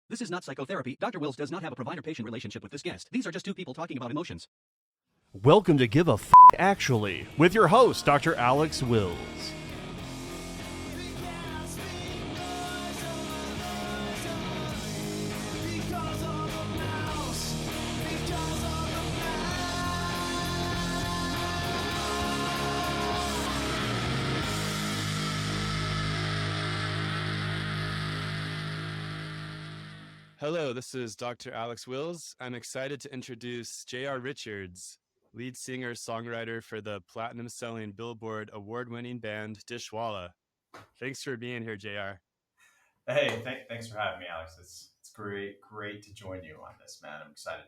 This is not psychotherapy. Dr. Wills does not have a provider-patient relationship with this guest. These are just two people talking about emotions. Welcome to Give a F Actually, with your host, Dr. Alex Wills. Hello, this is Dr. Alex Wills. I'm excited to introduce J.R. Richards, lead singer, songwriter for the platinum-selling Billboard award-winning band Dishwalla. Thanks for being here, J.R. Hey, thanks for having me, Alex. It's great to join you on this, man. I'm excited.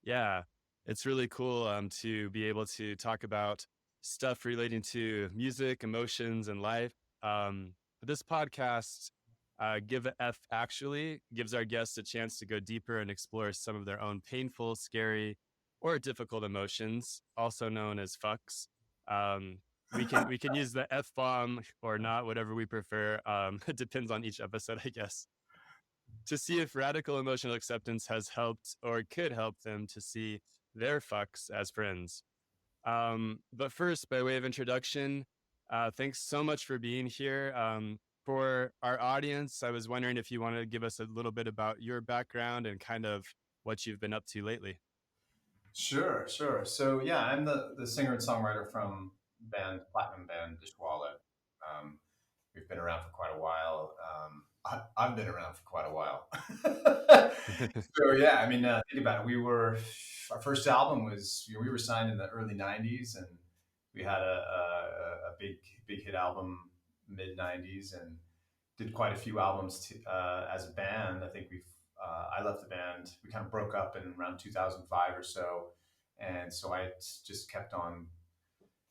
Yeah, it's really cool to be able to talk about stuff relating to music, emotions, and life. This podcast, Give a F Actually, gives our guests a chance to go deeper and explore some of their own painful, scary, or difficult emotions, also known as fucks. We can use the F bomb or not, whatever we prefer. It depends on each episode, I guess, to see if radical emotional acceptance has helped or could help them to see their fucks as friends. But first, by way of introduction, thanks so much for being here. For our audience, I was wondering if you wanted to give us a little bit about your background and kind of what you've been up to lately. Sure. So yeah, I'm the singer and songwriter from platinum band Dishwalla. We've been around for quite a while. I've been around for quite a while. So yeah, I mean, think about it. Our first album was, we were signed in the early '90s, and we had a big hit album mid '90s, and did quite a few albums as a band. I think I left the band. We kind of broke up in around 2005 or so, and so I just kept on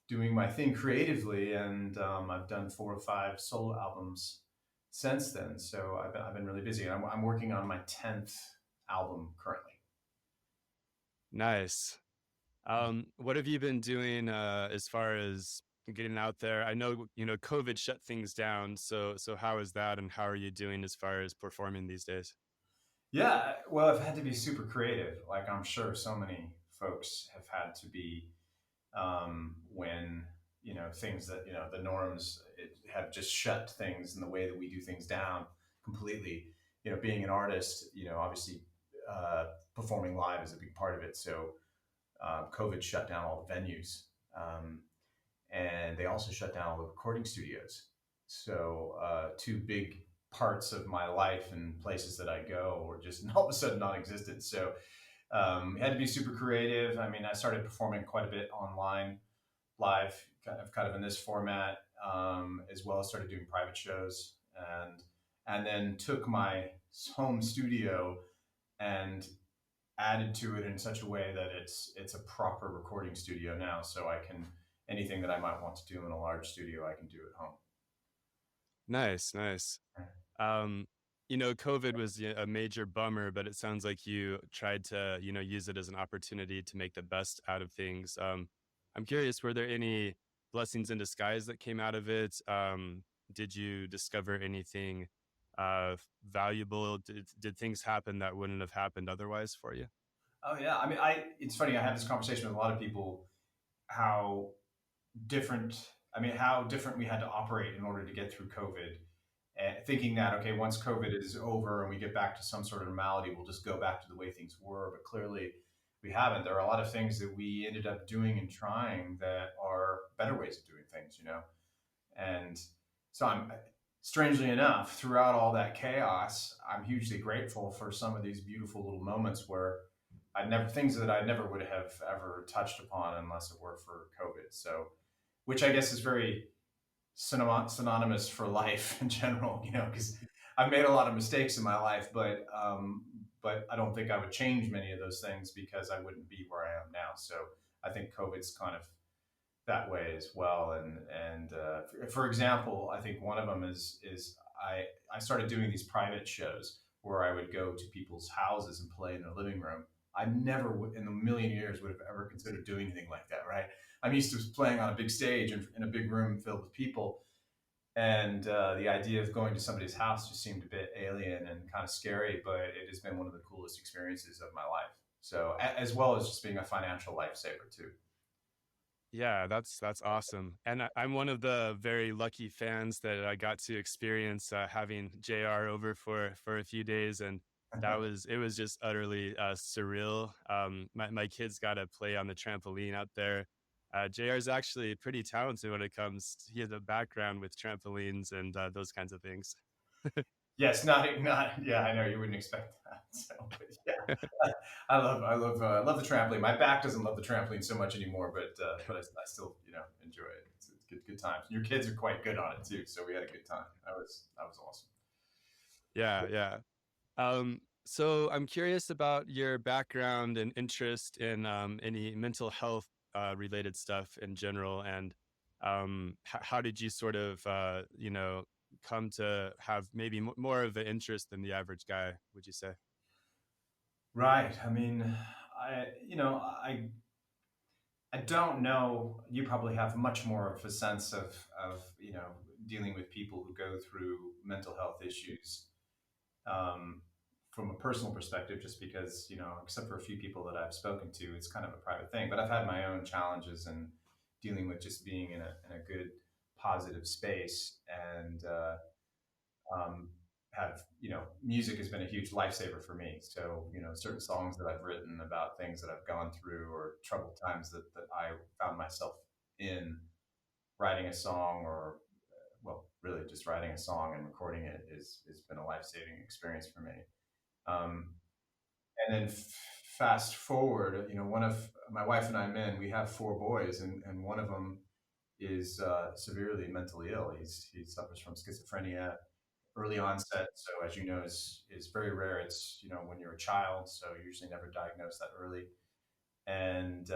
doing my thing creatively, and I've done 4 or 5 solo albums since then. So I've been really busy. I'm working on my 10th album currently. Nice. What have you been doing as far as getting out there? I know, COVID shut things down. So how is that, and how are you doing as far as performing these days? Yeah, well, I've had to be super creative. Like I'm sure so many folks have had to be, when things that the norms have just shut things and the way that we do things down completely. Being an artist, obviously performing live is a big part of it. So COVID shut down all the venues, and they also shut down all the recording studios. So 2 big parts of my life and places that I go were just all of a sudden non-existent. So had to be super creative. I mean, I started performing quite a bit online, live, kind of in this format, as well as started doing private shows, and then took my home studio and added to it in such a way that it's a proper recording studio now. So I can, anything that I might want to do in a large studio, I can do at home. Nice. COVID was a major bummer, but it sounds like you tried to, use it as an opportunity to make the best out of things. I'm curious, were there any blessings in disguise that came out of it? Did you discover anything valuable? Did things happen that wouldn't have happened otherwise for you? Oh yeah, I mean, it's funny. I have this conversation with a lot of people, how different. How different we had to operate in order to get through COVID, and thinking that, okay, once COVID is over and we get back to some sort of normality, we'll just go back to the way things were. But clearly, we haven't. There are a lot of things that we ended up doing and trying that are better ways of doing things, And so I'm, strangely enough, throughout all that chaos, I'm hugely grateful for some of these beautiful little moments where things that I never would have ever touched upon unless it were for COVID. So, which I guess is very synonymous for life in general, because I've made a lot of mistakes in my life, but I don't think I would change many of those things because I wouldn't be where I am now. So I think COVID's kind of that way as well. And for example, I think one of them is I started doing these private shows where I would go to people's houses and play in their living room. I never would, in a million years, would have ever considered doing anything like that, right? I'm used to playing on a big stage and in a big room filled with people. And the idea of going to somebody's house just seemed a bit alien and kind of scary, but it has been one of the coolest experiences of my life. So, as well as just being a financial lifesaver too. Yeah, that's awesome. And I'm one of the very lucky fans that I got to experience having JR over for a few days, and it was just utterly surreal. My kids got to play on the trampoline out there. JR is actually pretty talented when it comes. He has a background with trampolines and those kinds of things. Yes, not. Yeah, I know you wouldn't expect that. So, but yeah, I love the trampoline. My back doesn't love the trampoline so much anymore, but I still enjoy it. It's good times. Your kids are quite good on it too, so we had a good time. That was awesome. Yeah, yeah. So I'm curious about your background and interest in any mental health related stuff in general, and how did you sort of come to have maybe more of an interest than the average guy? Would you say? Right. I mean, I don't know. You probably have much more of a sense of dealing with people who go through mental health issues um, from a personal perspective, just because except for a few people that I've spoken to, it's kind of a private thing. But I've had my own challenges in dealing with just being in a good, positive space, and um, have music has been a huge lifesaver for me. So certain songs that I've written about things that I've gone through or troubled times that I found myself in, writing a song, or well, really just writing a song and recording it is has been a life saving experience for me. Um, and then fast forward, one of my wife and I, men, we have four boys, and one of them is severely mentally ill. He suffers from schizophrenia, early onset. So as you know, is very rare. It's when you're a child, so usually never diagnosed that early. And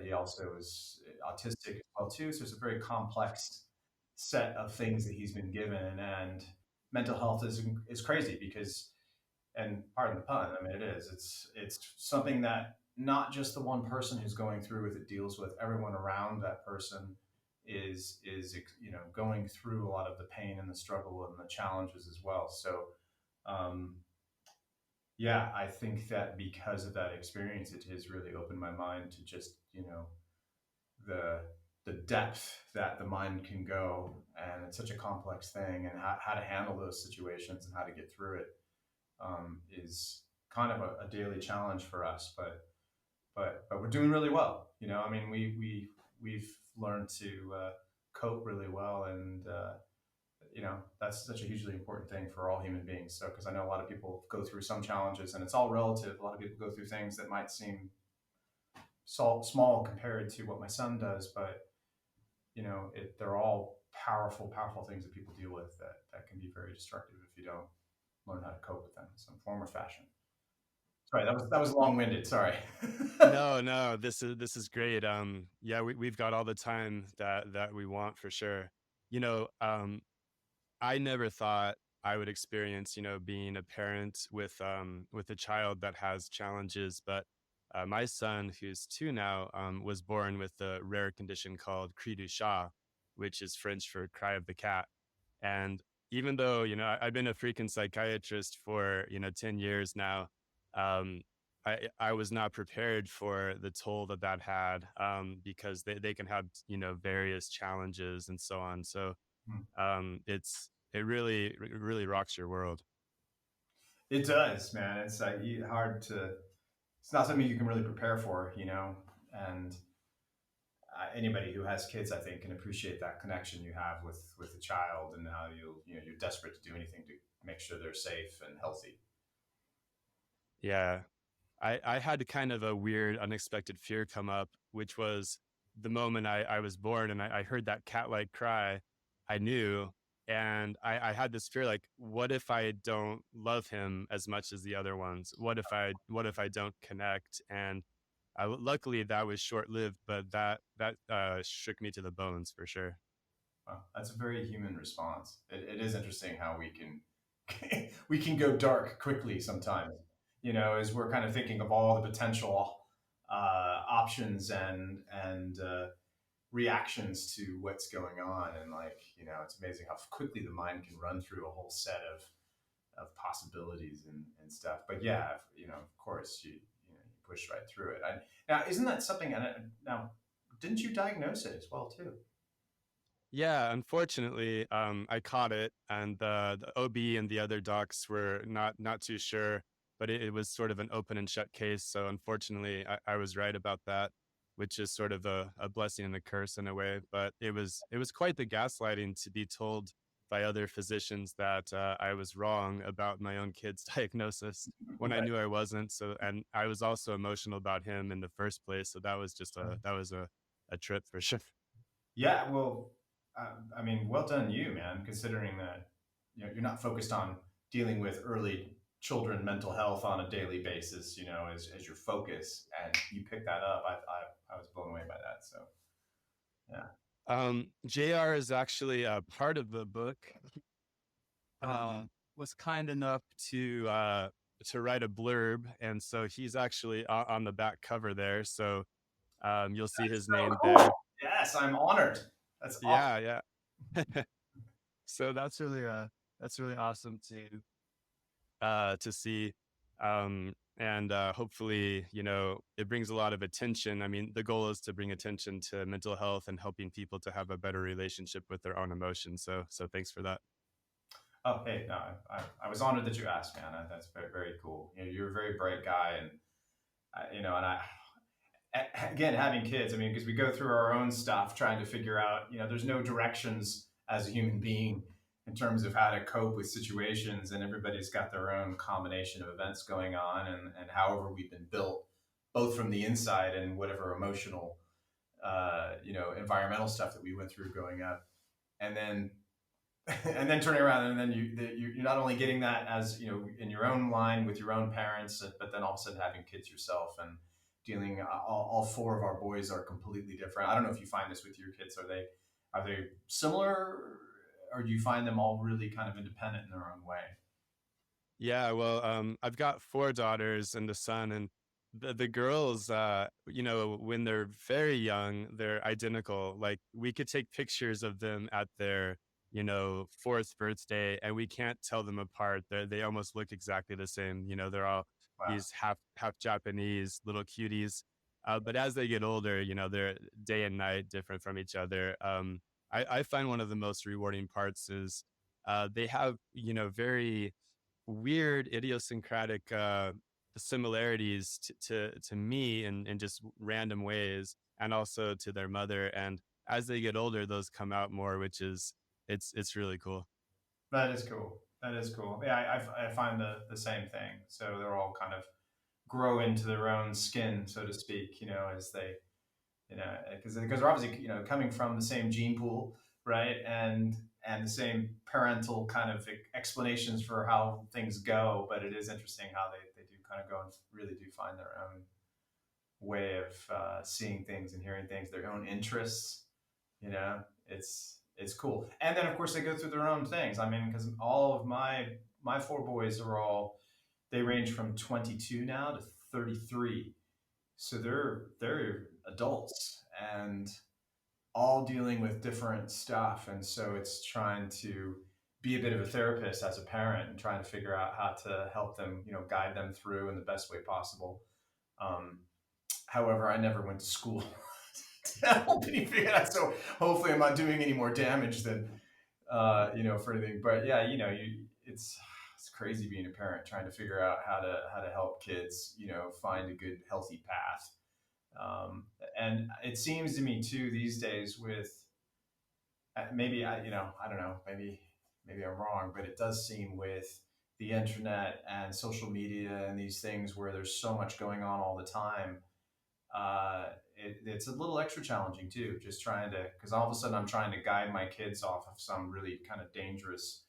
he also is autistic as well too. So it's a very complex set of things that he's been given, and mental health is crazy because, and pardon the pun, I mean it is. It's something that not just the one person who's going through with it deals with. Everyone around that person is going through a lot of the pain and the struggle and the challenges as well. So um, yeah, I think that because of that experience, it has really opened my mind to just the the depth that the mind can go, and it's such a complex thing, and how to handle those situations and how to get through it is kind of a daily challenge for us. But we're doing really well. I mean, we've learned to cope really well, and that's such a hugely important thing for all human beings. So, because I know a lot of people go through some challenges, and it's all relative. A lot of people go through things that might seem small compared to what my son does, but they're all powerful things that people deal with that can be very destructive if you don't learn how to cope with them in some form or fashion. Sorry, that was long winded. Sorry. No, no, this is great. Yeah, we've got all the time that we want for sure. You know, I never thought I would experience, being a parent with a child that has challenges, but my son, who's 2 now, was born with a rare condition called cri du chat, which is French for cry of the cat. And even though, I've been a freaking psychiatrist for, 10 years now, um, I was not prepared for the toll that had, because they can have, various challenges and so on. So it really rocks your world. It does, man. It's hard to. It's not something you can really prepare for, and anybody who has kids, I think, can appreciate that connection you have with a child, and how you're desperate to do anything to make sure they're safe and healthy. Yeah. I had kind of a weird, unexpected fear come up, which was the moment I was born and I heard that cat-like cry, I knew. And I had this fear, like, what if I don't love him as much as the other ones? What if I don't connect? And luckily that was short lived, but that shook me to the bones for sure. Well, that's a very human response. It is interesting how we can we can go dark quickly sometimes. As we're kind of thinking of all the potential options and reactions to what's going on. And like, it's amazing how quickly the mind can run through a whole set of possibilities and stuff. But yeah, of course, you push right through it. Now, isn't that something? Now, didn't you diagnose it as well too? Yeah, unfortunately, I caught it, and the OB and the other docs were not too sure, but it was sort of an open and shut case. So unfortunately, I was right about that, which is sort of a blessing and a curse in a way. But it was quite the gaslighting to be told by other physicians that I was wrong about my own kid's diagnosis when I Right. knew I wasn't. So, and I was also emotional about him in the first place. So that was just a trip for sure. Yeah. Well, I mean, well done, you, man. Considering that you're not focused on dealing with early children mental health on a daily basis, as your focus, and you picked that up. I was blown away by that. So yeah. JR is actually a part of the book. Was kind enough to write a blurb, and so he's actually on the back cover there. So you'll see his So name cool. there. Yes, I'm honored. That's awesome. Yeah, yeah. So that's really awesome to see. And hopefully, it brings a lot of attention. I mean, the goal is to bring attention to mental health and helping people to have a better relationship with their own emotions. So thanks for that. Oh, hey, no, I was honored that you asked, man. That's very, very cool. You're a very bright guy, and and again, having kids. I mean, because we go through our own stuff trying to figure out. There's no directions as a human being in terms of how to cope with situations, and everybody's got their own combination of events going on, and however we've been built, both from the inside and whatever emotional, environmental stuff that we went through growing up, and then and then turning around, and then you're not only getting that as in your own line with your own parents, but then all of a sudden having kids yourself and dealing. All four of our boys are completely different. I don't know if you find this with your kids. Are they similar, or do you find them all really kind of independent in their own way? Yeah, well, I've got four daughters and a son, and the girls, when they're very young, they're identical. Like we could take pictures of them at their, fourth birthday, and we can't tell them apart. They almost look exactly the same. They're all Wow. these half Japanese little cuties. But as they get older, they're day and night different from each other. I find one of the most rewarding parts is they have, very weird idiosyncratic similarities to me in just random ways, and also to their mother. And as they get older, those come out more, which is it's really cool. That is cool. That is cool. Yeah, I find the same thing. So they're all kind of grow into their own skin, so to speak. As they because they're obviously coming from the same gene pool, right? And the same parental kind of explanations for how things go. But it is interesting how they do kind of go and really do find their own way of seeing things and hearing things, their own interests. It's cool. And then of course they go through their own things. I mean, because all of my four boys they range from 22 now to 33, so they're adults and all dealing with different stuff. And so it's trying to be a bit of a therapist as a parent and trying to figure out how to help them, guide them through in the best way possible. um, However, I never went to school to help anybody out, so hopefully I'm not doing any more damage than for anything. But yeah, it's crazy being a parent trying to figure out how to help kids, find a good healthy path. And it seems to me too these days with maybe I don't know, maybe I'm wrong, but it does seem with the internet and social media and these things where there's so much going on all the time. It's a little extra challenging too, just trying to, because all of a sudden I'm trying to guide my kids off of some really kind of dangerous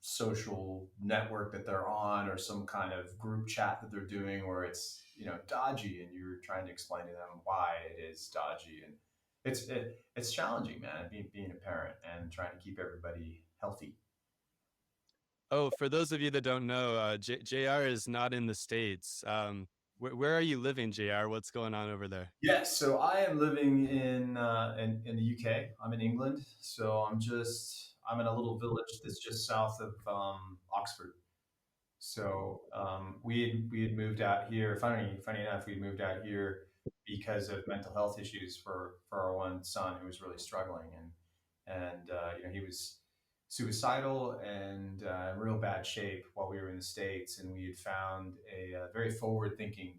social network that they're on, or some kind of group chat that they're doing where it's dodgy, and you're trying to explain to them why it is dodgy. And it's challenging, man, being a parent and trying to keep everybody healthy. Oh, for those of you that don't know, JR is not in the States. Where are you living, JR? What's going on over there? Yes, so I am living in the UK. I'm in England, so I'm in a little village that's just south of Oxford. So we had moved out here. Funny enough, we moved out here because of mental health issues for our one son who was really struggling, and he was suicidal and in real bad shape while we were in the States, and we had found a very forward thinking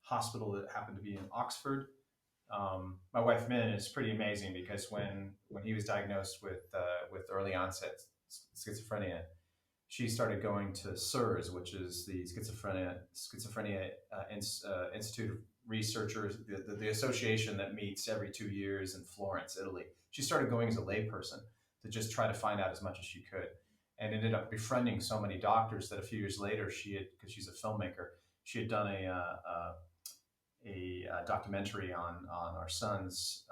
hospital that happened to be in Oxford. My wife Min is pretty amazing because when he was diagnosed with early onset schizophrenia, she started going to SIRS, which is the Schizophrenia Institute of Researchers, the association that meets every 2 years in Florence, Italy. She started going as a layperson to just try to find out as much as she could, and ended up befriending so many doctors that a few years later because she's a filmmaker, she had done a documentary on our son's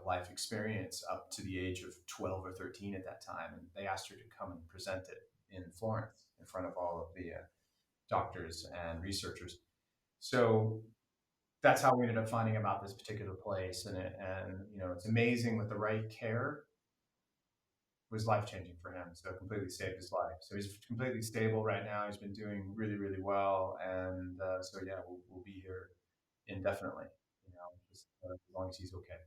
life experience up to the age of 12 or 13 at that time, and they asked her to come and present it in Florence in front of all of the doctors and researchers. So that's how we ended up finding about this particular place, and it's amazing with the right care was life changing for him. So it completely saved his life. So he's completely stable right now. He's been doing really, really well, and so yeah, we'll be here indefinitely. Just as long as he's okay.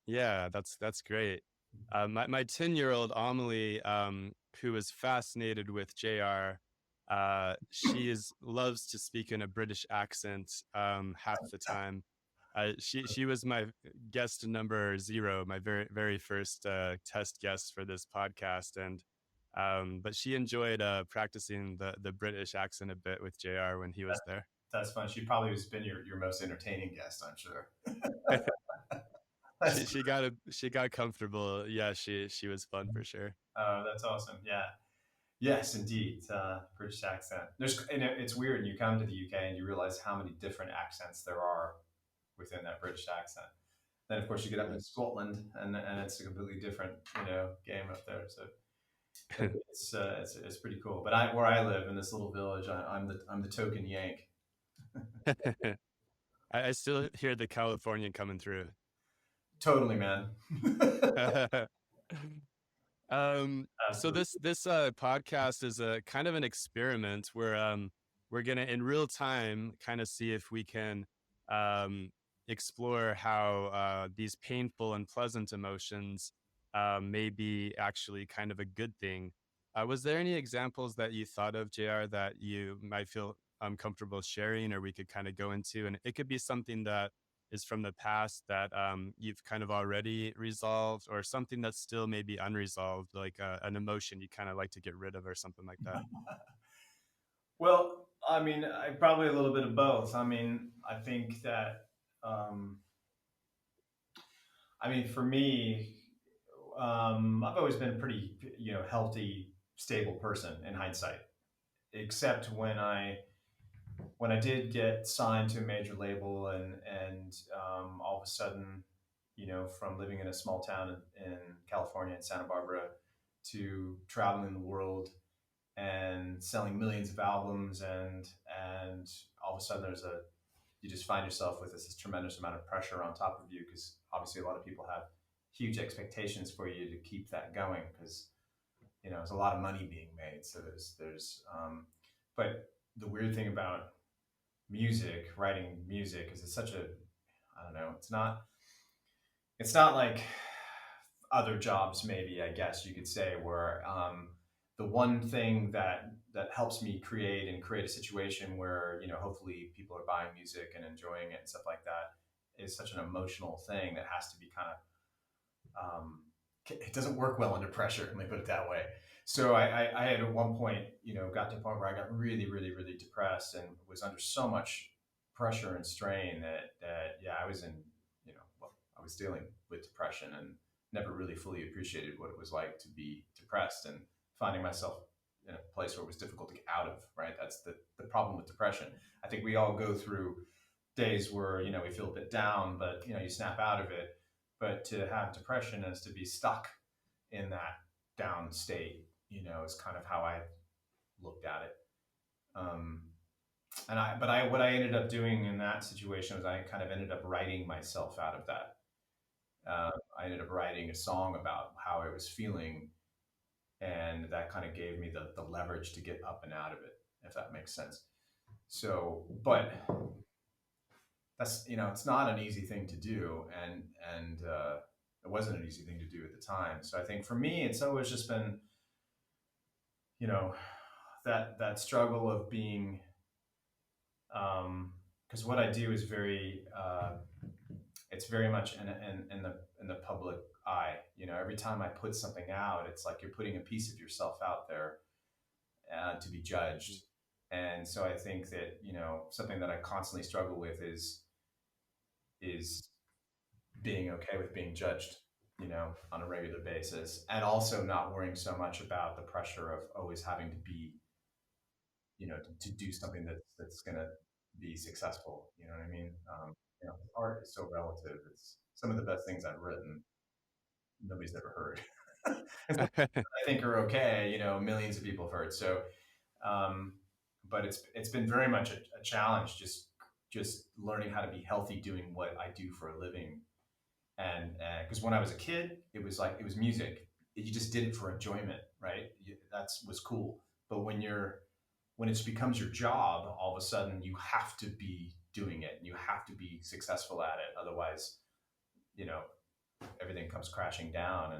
Yeah, that's great. My 10-year-old Amelie, who is fascinated with JR, loves to speak in a British accent half the time. She was my guest number 0, my very first test guest for this podcast, and but she enjoyed practicing the British accent a bit with JR when he was there. That's fun. She probably has been your most entertaining guest, I'm sure. She got comfortable. Yeah, she was fun for sure. That's awesome. Yeah. Yes, indeed. British accent. It's weird. You come to the UK and you realize how many different accents there are within that British accent. Then, of course, you get up in Scotland, and it's a completely different, game up there. So it's pretty cool. But where I live in this little village, I'm the token Yank. I still hear the Californian coming through. Totally, man. So this podcast is a kind of an experiment where we're gonna in real time kind of see if we can explore how these painful and pleasant emotions may be actually kind of a good thing. Was there any examples that you thought of, JR, that you might feel comfortable sharing, or we could kind of go into? And it could be something that is from the past that you've kind of already resolved, or something that's still maybe unresolved, like an emotion you kind of like to get rid of or something like that. Well, I mean, probably a little bit of both. I mean, I think that, for me, I've always been a pretty, healthy, stable person in hindsight, except when I did get signed to a major label, and all of a sudden, from living in a small town in California, in Santa Barbara, to traveling the world and selling millions of albums, and all of a sudden you just find yourself with this tremendous amount of pressure on top of you, because obviously a lot of people have huge expectations for you to keep that going, because there's a lot of money being made. So but the weird thing about writing music, is it's such a, I don't know, it's not like other jobs, maybe, I guess you could say, where the one thing that helps me create a situation where hopefully people are buying music and enjoying it and stuff like that, is such an emotional thing that has to be kind of it doesn't work well under pressure, let me put it that way. So I had at one point, got to a point where I got really, really, really depressed, and was under so much pressure and strain that yeah, I was I was dealing with depression, and never really fully appreciated what it was like to be depressed, and finding myself in a place where it was difficult to get out of, right? That's the problem with depression. I think we all go through days where, we feel a bit down, but, you snap out of it. But to have depression is to be stuck in that down state, is kind of how I looked at it. what I ended up doing in that situation was I kind of ended up writing myself out of that. I ended up writing a song about how I was feeling, and that kind of gave me the leverage to get up and out of it, if that makes sense. So, but that's, it's not an easy thing to do, and it wasn't an easy thing to do at the time. So I think for me, it's always just been, you know, that struggle of being, because what I do is it's very much in the public eye. Every time I put something out, it's like you're putting a piece of yourself out there to be judged. And so I think that, something that I constantly struggle with is being okay with being judged, on a regular basis, and also not worrying so much about the pressure of always having to be, to do something that's going to be successful. You know what I mean? Art is so relative. It's some of the best things I've written, nobody's ever heard. And some I think are okay, millions of people have heard. So, um, but it's been very much a challenge, just learning how to be healthy doing what I do for a living. And because when I was a kid, it was music. You just did it for enjoyment, right? That's was cool. But when it becomes your job, all of a sudden you have to be doing it. You have to be successful at it. Otherwise, you know, everything comes crashing down,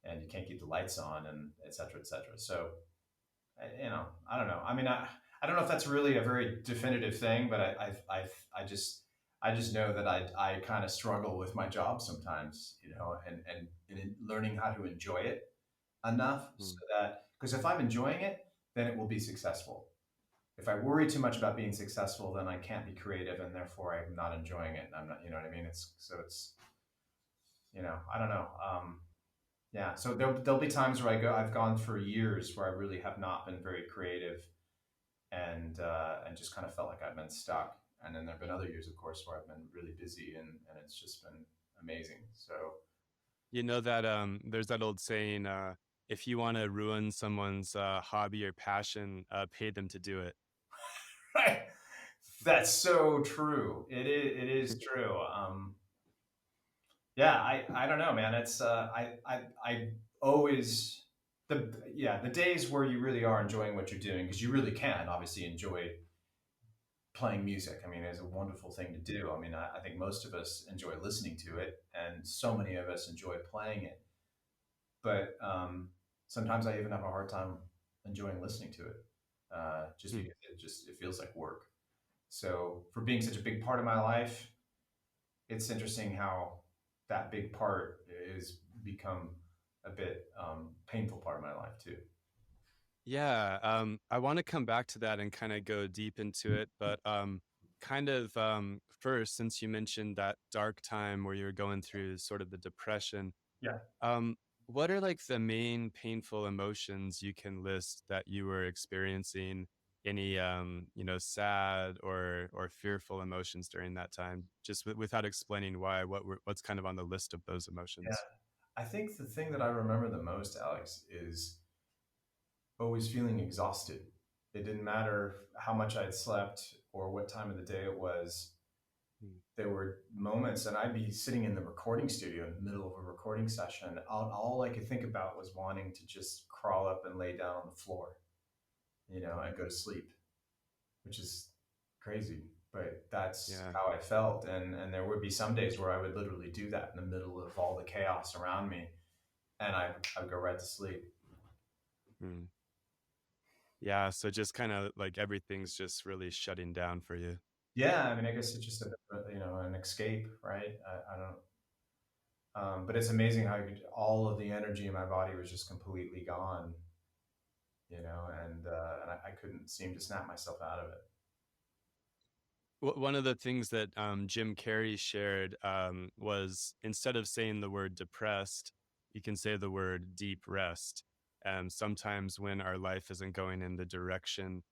and you can't keep the lights on, and et cetera, et cetera. So, I don't know. I mean, I don't know if that's really a very definitive thing, but I just know that I kind of struggle with my job sometimes, and in learning how to enjoy it enough so that, because if I'm enjoying it, then it will be successful. If I worry too much about being successful, then I can't be creative, and therefore I'm not enjoying it. And I'm not, you know what I mean? I don't know. Yeah. So there'll be times where I've gone for years where I really have not been very creative, and just kind of felt like I've been stuck. And then there've been other years, of course, where I've been really busy, and it's just been amazing. So You know that there's that old saying, if you want to ruin someone's hobby or passion, pay them to do it. right, that's so true. It is true. Yeah, I don't know, man. It's I always the days where you really are enjoying what you're doing, because you really can obviously enjoy playing music. I mean, it's a wonderful thing to do. I mean, I think most of us enjoy listening to it, and so many of us enjoy playing it. But sometimes I even have a hard time enjoying listening to it, just Hmm. because it feels like work. So for being such a big part of my life, it's interesting how that big part is become a bit painful part of my life too. Yeah, I want to come back to that and kind of go deep into it, but kind of first, since you mentioned that dark time where you were going through sort of the depression, Yeah. um, what are like the main painful emotions you can list that you were experiencing? Any sad or fearful emotions during that time, just without explaining why? What's kind of on the list of those Yeah. emotions? I think the thing that I remember the most, Alex, is always feeling exhausted. It didn't matter how much I'd slept or what time of the day it was. Hmm. There were moments, and I'd be sitting in the recording studio in the middle of a recording session. All I could think about was wanting to just crawl up and lay down on the floor, and go to sleep, which is crazy, but that's Yeah. how I felt. And there would be some days where I would literally do that in the middle of all the chaos around me, and I'd go right to sleep. Hmm. Yeah, so just kind of like everything's just really shutting down for you. Yeah, I mean, I guess it's just an escape, right? I don't. But it's amazing how all of the energy in my body was just completely gone, and I couldn't seem to snap myself out of it. One of the things that Jim Carrey shared was instead of saying the word depressed, you can say the word deep rest. Sometimes when our life isn't going in the direction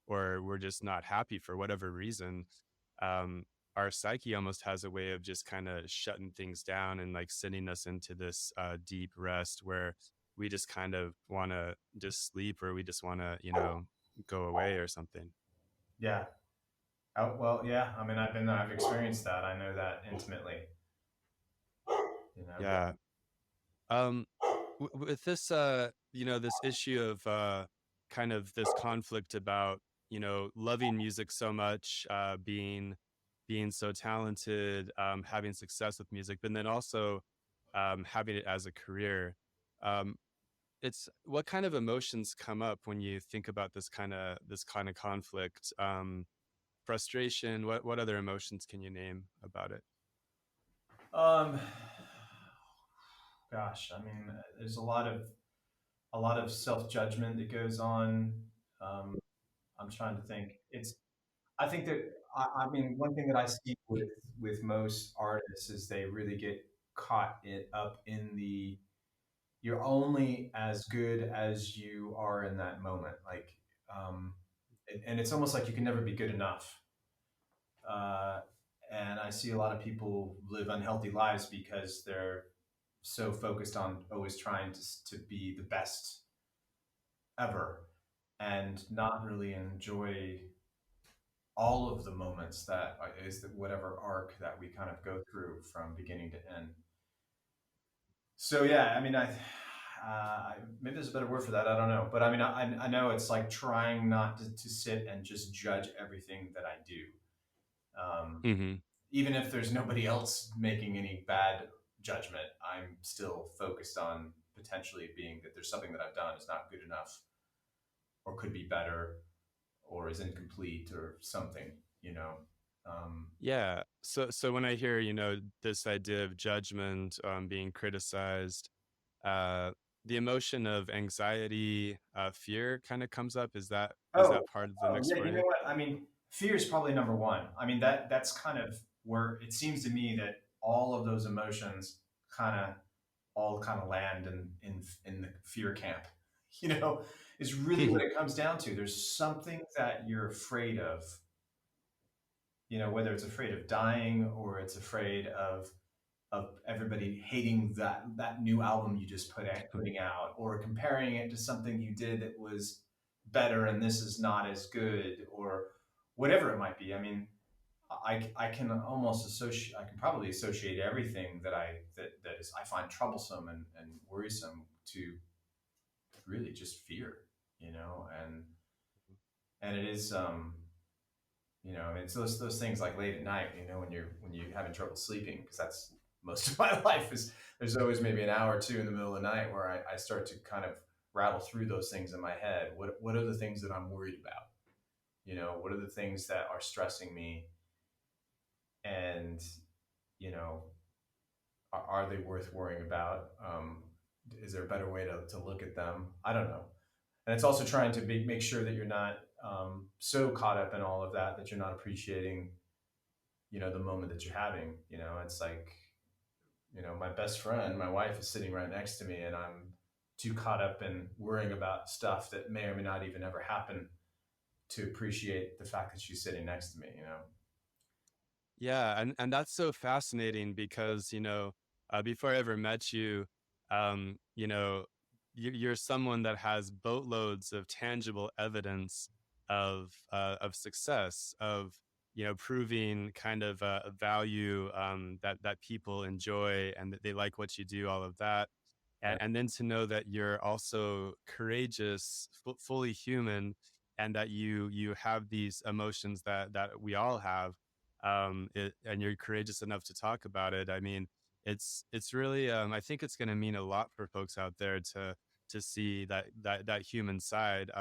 or we're just not happy for whatever reason, um, our psyche almost has a way of just kind of shutting things down and like sending us into this deep rest where we just kind of want to just sleep or we just want to, go away or something. Yeah, Oh, well, yeah. I mean, I've experienced that. I know that intimately. You know. Yeah. Um, with this, this issue of kind of this conflict about, loving music so much, being so talented, having success with music, but then also having it as a career. Um, it's what kind of emotions come up when you think about this kind of conflict? Frustration. What other emotions can you name about it? Um, gosh, I mean, there's a lot of self judgment that goes on. Um, I'm trying to think. I think that I mean, one thing that I see with most artists is they really get caught up in the you're only as good as you are in that moment. Like, um, and it's almost like you can never be good enough. Uh, and I see a lot of people live unhealthy lives because they're so focused on always trying to be the best ever and not really enjoy all of the moments that is the, whatever arc that we kind of go through from beginning to end. So yeah, I mean, maybe there's a better word for that. I don't know, but I mean, I know it's like trying not to sit and just judge everything that I do, Hmm. even if there's nobody else making any bad judgment. I'm still focused on potentially being that there's something that I've done is not good enough, or could be better, or is incomplete, or something. You know. Um, Yeah. So when I hear, this idea of judgment, being criticized, uh, the emotion of anxiety, fear kind of comes up. Is Oh, that part of the oh mix yeah. for You know you? what? I mean, fear is probably number one. I mean that's kind of where it seems to me that all of those emotions kind of all kind of land in the fear camp. You know, is really what it comes down to. There's something that you're afraid of. You know, whether it's afraid of dying or it's afraid of everybody hating that new album you just putting out, or comparing it to something you did that was better and this is not as good, or whatever it might be. I mean, I can almost associate, I can probably associate everything that is I find troublesome and worrisome to really just fear, you know. And it is you know, I mean, it's those things like late at night, you know, when you're having trouble sleeping, because that's most of my life is there's always maybe an hour or two in the middle of the night where I start to kind of rattle through those things in my head. What are the things that I'm worried about? You know, what are the things that are stressing me? And, you know, are they worth worrying about? Is there a better way to look at them? I don't know. And it's also trying to make sure that you're not so caught up in all of that that you're not appreciating, you know, the moment that you're having. You know, it's like, you know, my best friend, my wife is sitting right next to me, and I'm too caught up in worrying about stuff that may or may not even ever happen to appreciate the fact that she's sitting next to me, you know. Yeah, and that's so fascinating because, before I ever met you, you're someone that has boatloads of tangible evidence of success, of proving kind of a value that people enjoy and that they like what you do, all of that, Right. and then to know that you're also courageous, fully human, and that you have these emotions that we all have, and you're courageous enough to talk about it. I mean, it's really, I think it's going to mean a lot for folks out there to see that human side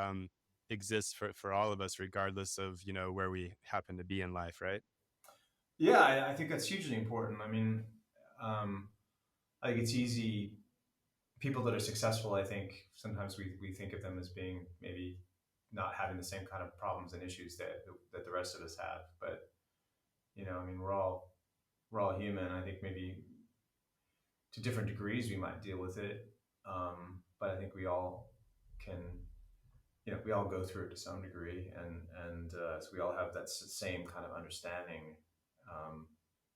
exists for all of us, regardless of where we happen to be in life, right? Yeah, I think that's hugely important. I mean, um, I think it's easy. People that are successful, I think sometimes we think of them as being maybe not having the same kind of problems and issues that the rest of us have. But you know, I mean, we're all human. I think maybe to different degrees we might deal with it, but I think we all can, you know, we all go through it to some degree, and so we all have that same kind of understanding. um,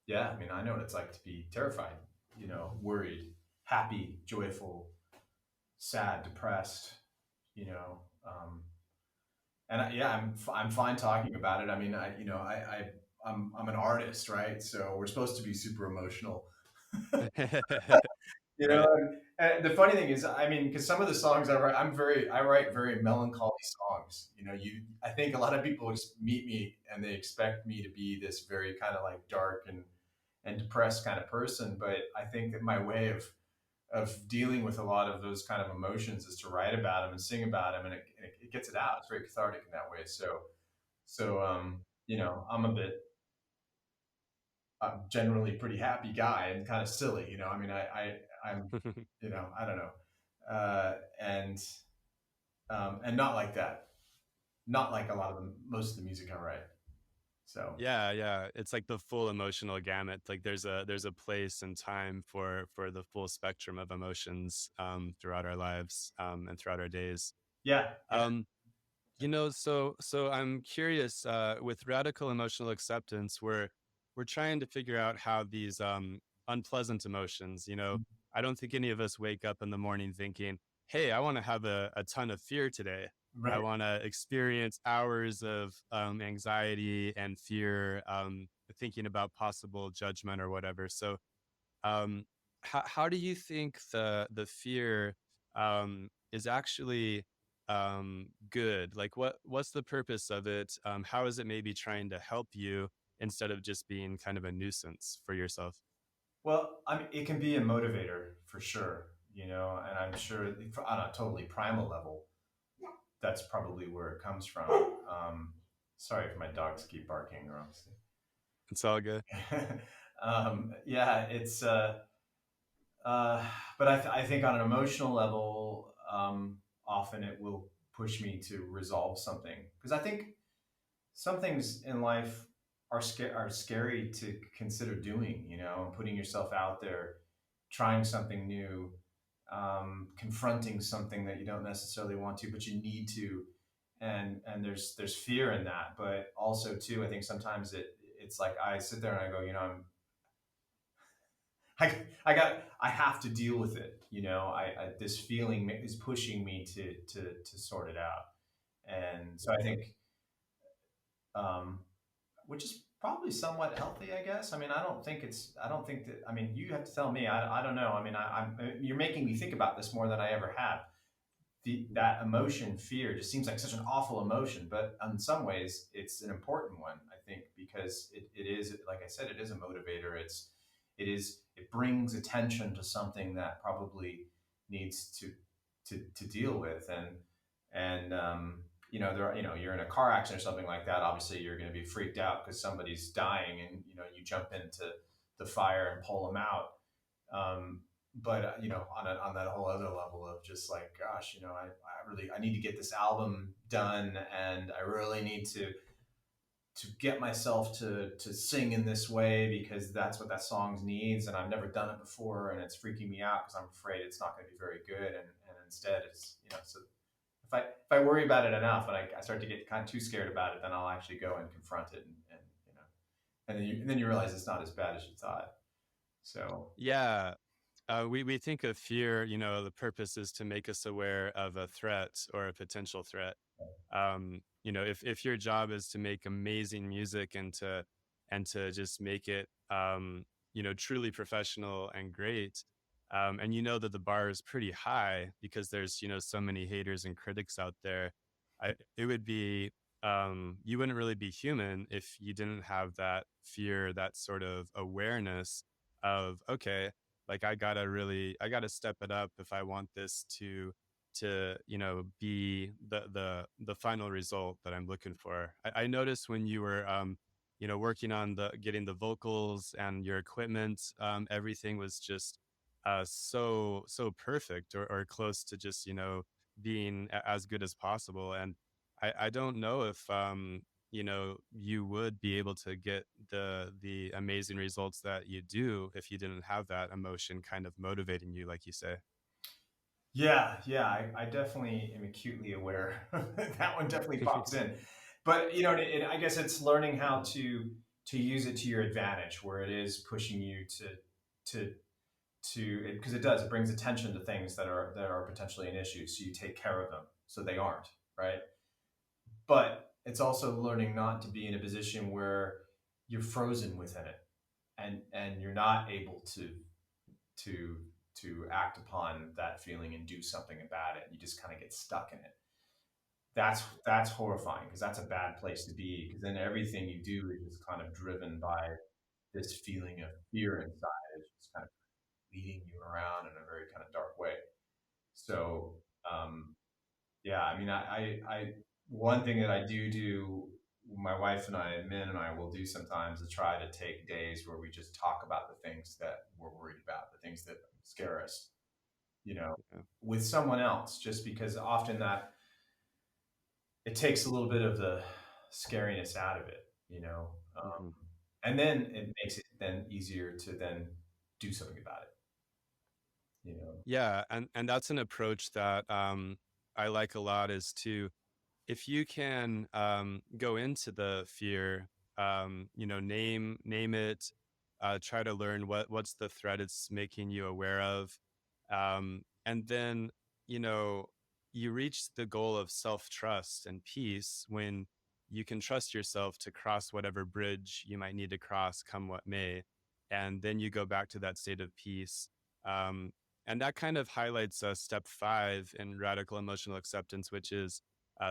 yeah, I mean, I know what it's like to be terrified, you know, worried, happy, joyful, sad, depressed, you know. And I'm fine talking about it. I mean, I'm an artist, right? So we're supposed to be super emotional. You know, Right. and the funny thing is, I mean, because some of the songs I write very melancholy songs. You know, I think a lot of people meet me and they expect me to be this very kind of like dark and depressed kind of person. But I think that my way of dealing with a lot of those kind of emotions is to write about them and sing about them, and it gets it out. It's very cathartic in that way. You know, I'm generally a pretty happy guy and kind of silly. You know, I mean, I'm, you know, I don't know, uh, and and not like that. Not like a lot of most of the music I write. So Yeah, yeah. It's like the full emotional gamut. Like there's a place and time for the full spectrum of emotions throughout our lives and throughout our days. yeah, yeah. Um, so I'm curious, with radical emotional acceptance, we're trying to figure out how these unpleasant emotions, I don't think any of us wake up in the morning thinking, hey, I want to have a ton of fear today. I Right. want to experience hours of anxiety and fear, thinking about possible judgment or whatever. So um, how do you think the fear is actually good? Like, what's the purpose of it? How is it maybe trying to help you instead of just being kind of a nuisance for yourself? Well, I mean, it can be a motivator for sure. You know, and I'm sure on a totally primal level, that's probably where it comes from. Sorry if my dogs keep barking or else. It's all good. Yeah, it's uh, but I think on an emotional level, often it will push me to resolve something because I think some things in life are scary to consider doing. You know, and putting yourself out there, trying something new, confronting something that you don't necessarily want to, but you need to, and there's fear in that, but also too, I think sometimes it's like I sit there and I go, you know, I have to deal with it. You know, this feeling is pushing me to sort it out, and so I think, um, which is probably somewhat healthy, I guess. I mean, I don't think that. I mean, you have to tell me. I don't know. I mean, you're making me think about this more than I ever have. That emotion, fear, just seems like such an awful emotion, but in some ways, it's an important one. I think because it is, like I said, it is a motivator. It brings attention to something that probably needs to deal with, and you know, there are, you know, you're in a car accident or something like that. Obviously, you're going to be freaked out because somebody's dying, and you know, you jump into the fire and pull them out. Um, but you know, on that whole other level of just like, gosh, you know, I need to get this album done, and I really need to get myself to sing in this way because that's what that song needs, and I've never done it before, and it's freaking me out because I'm afraid it's not going to be very good, and instead it's, you know, so if I worry about it enough and I start to get kind of too scared about it, then I'll actually go and confront it, and you know, and then you realize it's not as bad as you thought. So Yeah. We think of fear, the purpose is to make us aware of a threat or a potential threat. If your job is to make amazing music and to just make it, truly professional and great, and you know that the bar is pretty high because there's, so many haters and critics out there. It would be, you wouldn't really be human if you didn't have that fear, that sort of awareness of, okay, like I gotta step it up if I want this to be the final result that I'm looking for. I noticed when you were working on the getting the vocals and your equipment, everything was just so perfect or close to just being as good as possible. And I don't know if you would be able to get the amazing results that you do if you didn't have that emotion kind of motivating you, like you say. yeah, yeah, I definitely am acutely aware. That one definitely pops in, but you know, I guess it's learning how to use it to your advantage, where it is pushing you to because it does, it brings attention to things that are potentially an issue, so you take care of them so they aren't, right. but it's also learning not to be in a position where you're frozen within it, and you're not able to act upon that feeling and do something about it. You just kind of get stuck in it. That's horrifying, because that's a bad place to be, because then everything you do is just kind of driven by this feeling of fear inside. It's just kind of leading you around in a very kind of dark way. So yeah, I mean, I one thing that I do, my wife and I, Min and I, will do sometimes is try to take days where we just talk about the things that we're worried about, the things that scare us, Yeah. with someone else, just because often that it takes a little bit of the scariness out of it. Hmm. And then it makes it then easier to then do something about it. Yeah, and that's an approach that I like a lot, is to, if you can go into the fear, name it, try to learn what's the threat it's making you aware of, and then you know you reach the goal of self-trust and peace when you can trust yourself to cross whatever bridge you might need to cross, come what may, and then you go back to that state of peace. Um, and that kind of highlights step 5 in radical emotional acceptance, which is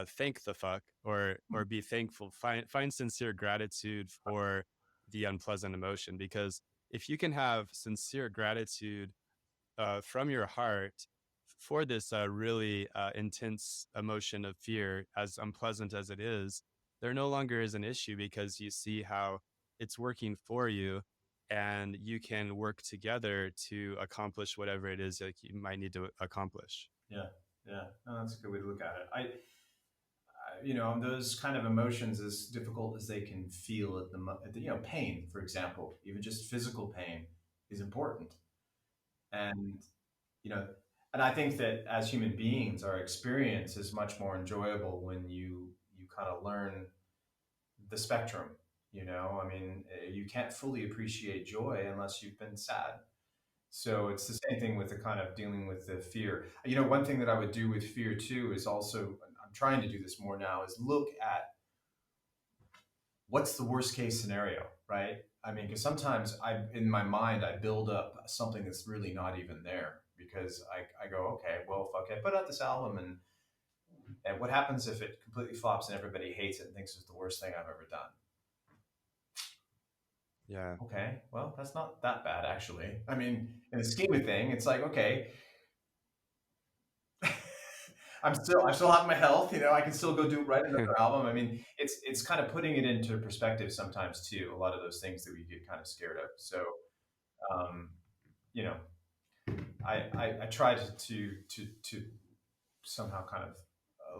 thank the fuck, or be thankful, find sincere gratitude for the unpleasant emotion. Because if you can have sincere gratitude from your heart for this really intense emotion of fear, as unpleasant as it is, there no longer is an issue, because you see how it's working for you, and you can work together to accomplish whatever it is that you might need to accomplish. Yeah, yeah. No, that's a good way to look at it. Those kind of emotions, as difficult as they can feel pain, for example, even just physical pain is important. And, you know, and I think that as human beings, our experience is much more enjoyable when you kind of learn the spectrum. I mean, you can't fully appreciate joy unless you've been sad. So it's the same thing with the kind of dealing with the fear. One thing that I would do with fear too is also, I'm trying to do this more now, is look at what's the worst case scenario, right? I mean, because sometimes in my mind, I build up something that's really not even there, because I go, okay, well, fuck it, put out this album, and what happens if it completely flops and everybody hates it and thinks it's the worst thing I've ever done? Yeah. Okay, well, that's not that bad, actually. I mean, in the scheme of thing, it's like, okay, I still have my health, I can still go write another album. I mean, it's kind of putting it into perspective sometimes too, a lot of those things that we get kind of scared of. So, um, you know, I try to somehow kind of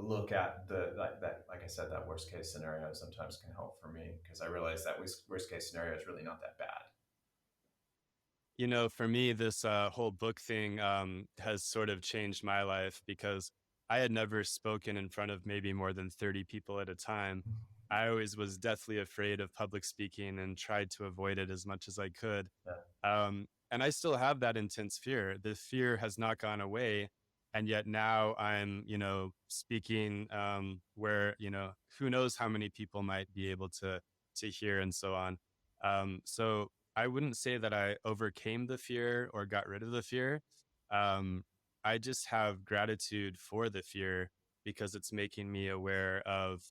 look at like I said, that worst case scenario sometimes can help for me, because I realize that worst case scenario is really not that bad. For me, this whole book thing has sort of changed my life, because I had never spoken in front of maybe more than 30 people at a time. I always was deathly afraid of public speaking and tried to avoid it as much as I could. Yeah. And I still have that intense fear. The fear has not gone away. And yet now I'm, speaking where, who knows how many people might be able to hear, and so on. So I wouldn't say that I overcame the fear or got rid of the fear. Um, I just have gratitude for the fear, because it's making me aware of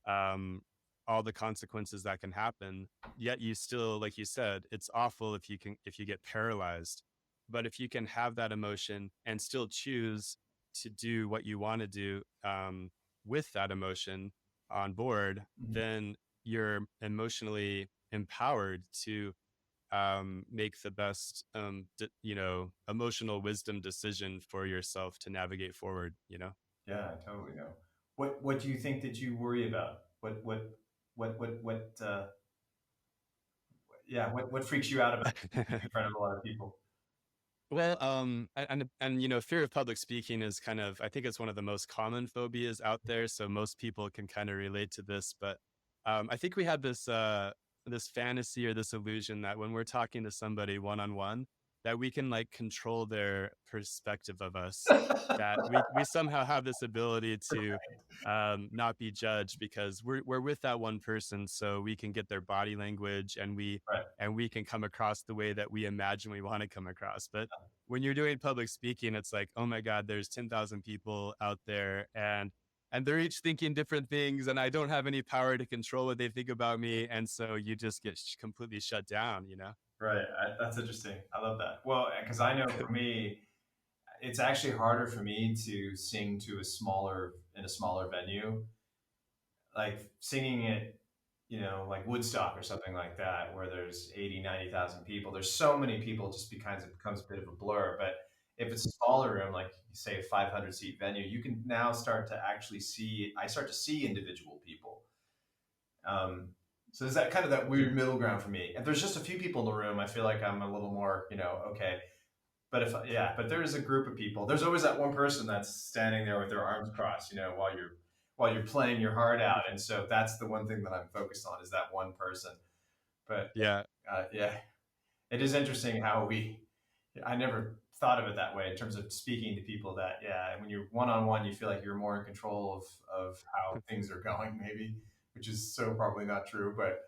um, all the consequences that can happen. Yet you still, like you said, it's awful if you get paralyzed. But if you can have that emotion and still choose to do what you want to do with that emotion on board, Mhm. then you're emotionally empowered to make the best, emotional wisdom decision for yourself to navigate forward. Yeah, I totally know. What do you think that you worry about? What yeah, what freaks you out about speaking in front of a lot of people? Well, and fear of public speaking is kind of, I think it's one of the most common phobias out there. So most people can kind of relate to this. But I think we have this fantasy or this illusion that when we're talking to somebody one on one, that we can like control their perspective of us, that we somehow have this ability to not be judged because we're with that one person, so we can get their body language, Right. and we can come across the way that we imagine we want to come across. But when you're doing public speaking, it's like, oh my God, there's 10,000 people out there, and they're each thinking different things, and I don't have any power to control what they think about me, and so you just get completely shut down, you know? Right. That's interesting. I love that. Well, because I know for me, it's actually harder for me to sing to in a smaller venue, like singing it, like Woodstock or something like that, where there's 80, 90,000 people. There's so many people just because it becomes a bit of a blur. But if it's a smaller room, like say a 500 seat venue, you can now start to actually I start to see individual people. So there's that kind of that weird middle ground for me. If there's just a few people in the room, I feel like I'm a little more, okay. But but there is a group of people. There's always that one person that's standing there with their arms crossed, while you're playing your heart out. And so that's the one thing that I'm focused on, is that one person. But Yeah. yeah, it is interesting how I never thought of it that way in terms of speaking to people. That when you're one on one, you feel like you're more in control of how things are going, maybe, which is so probably not true, but.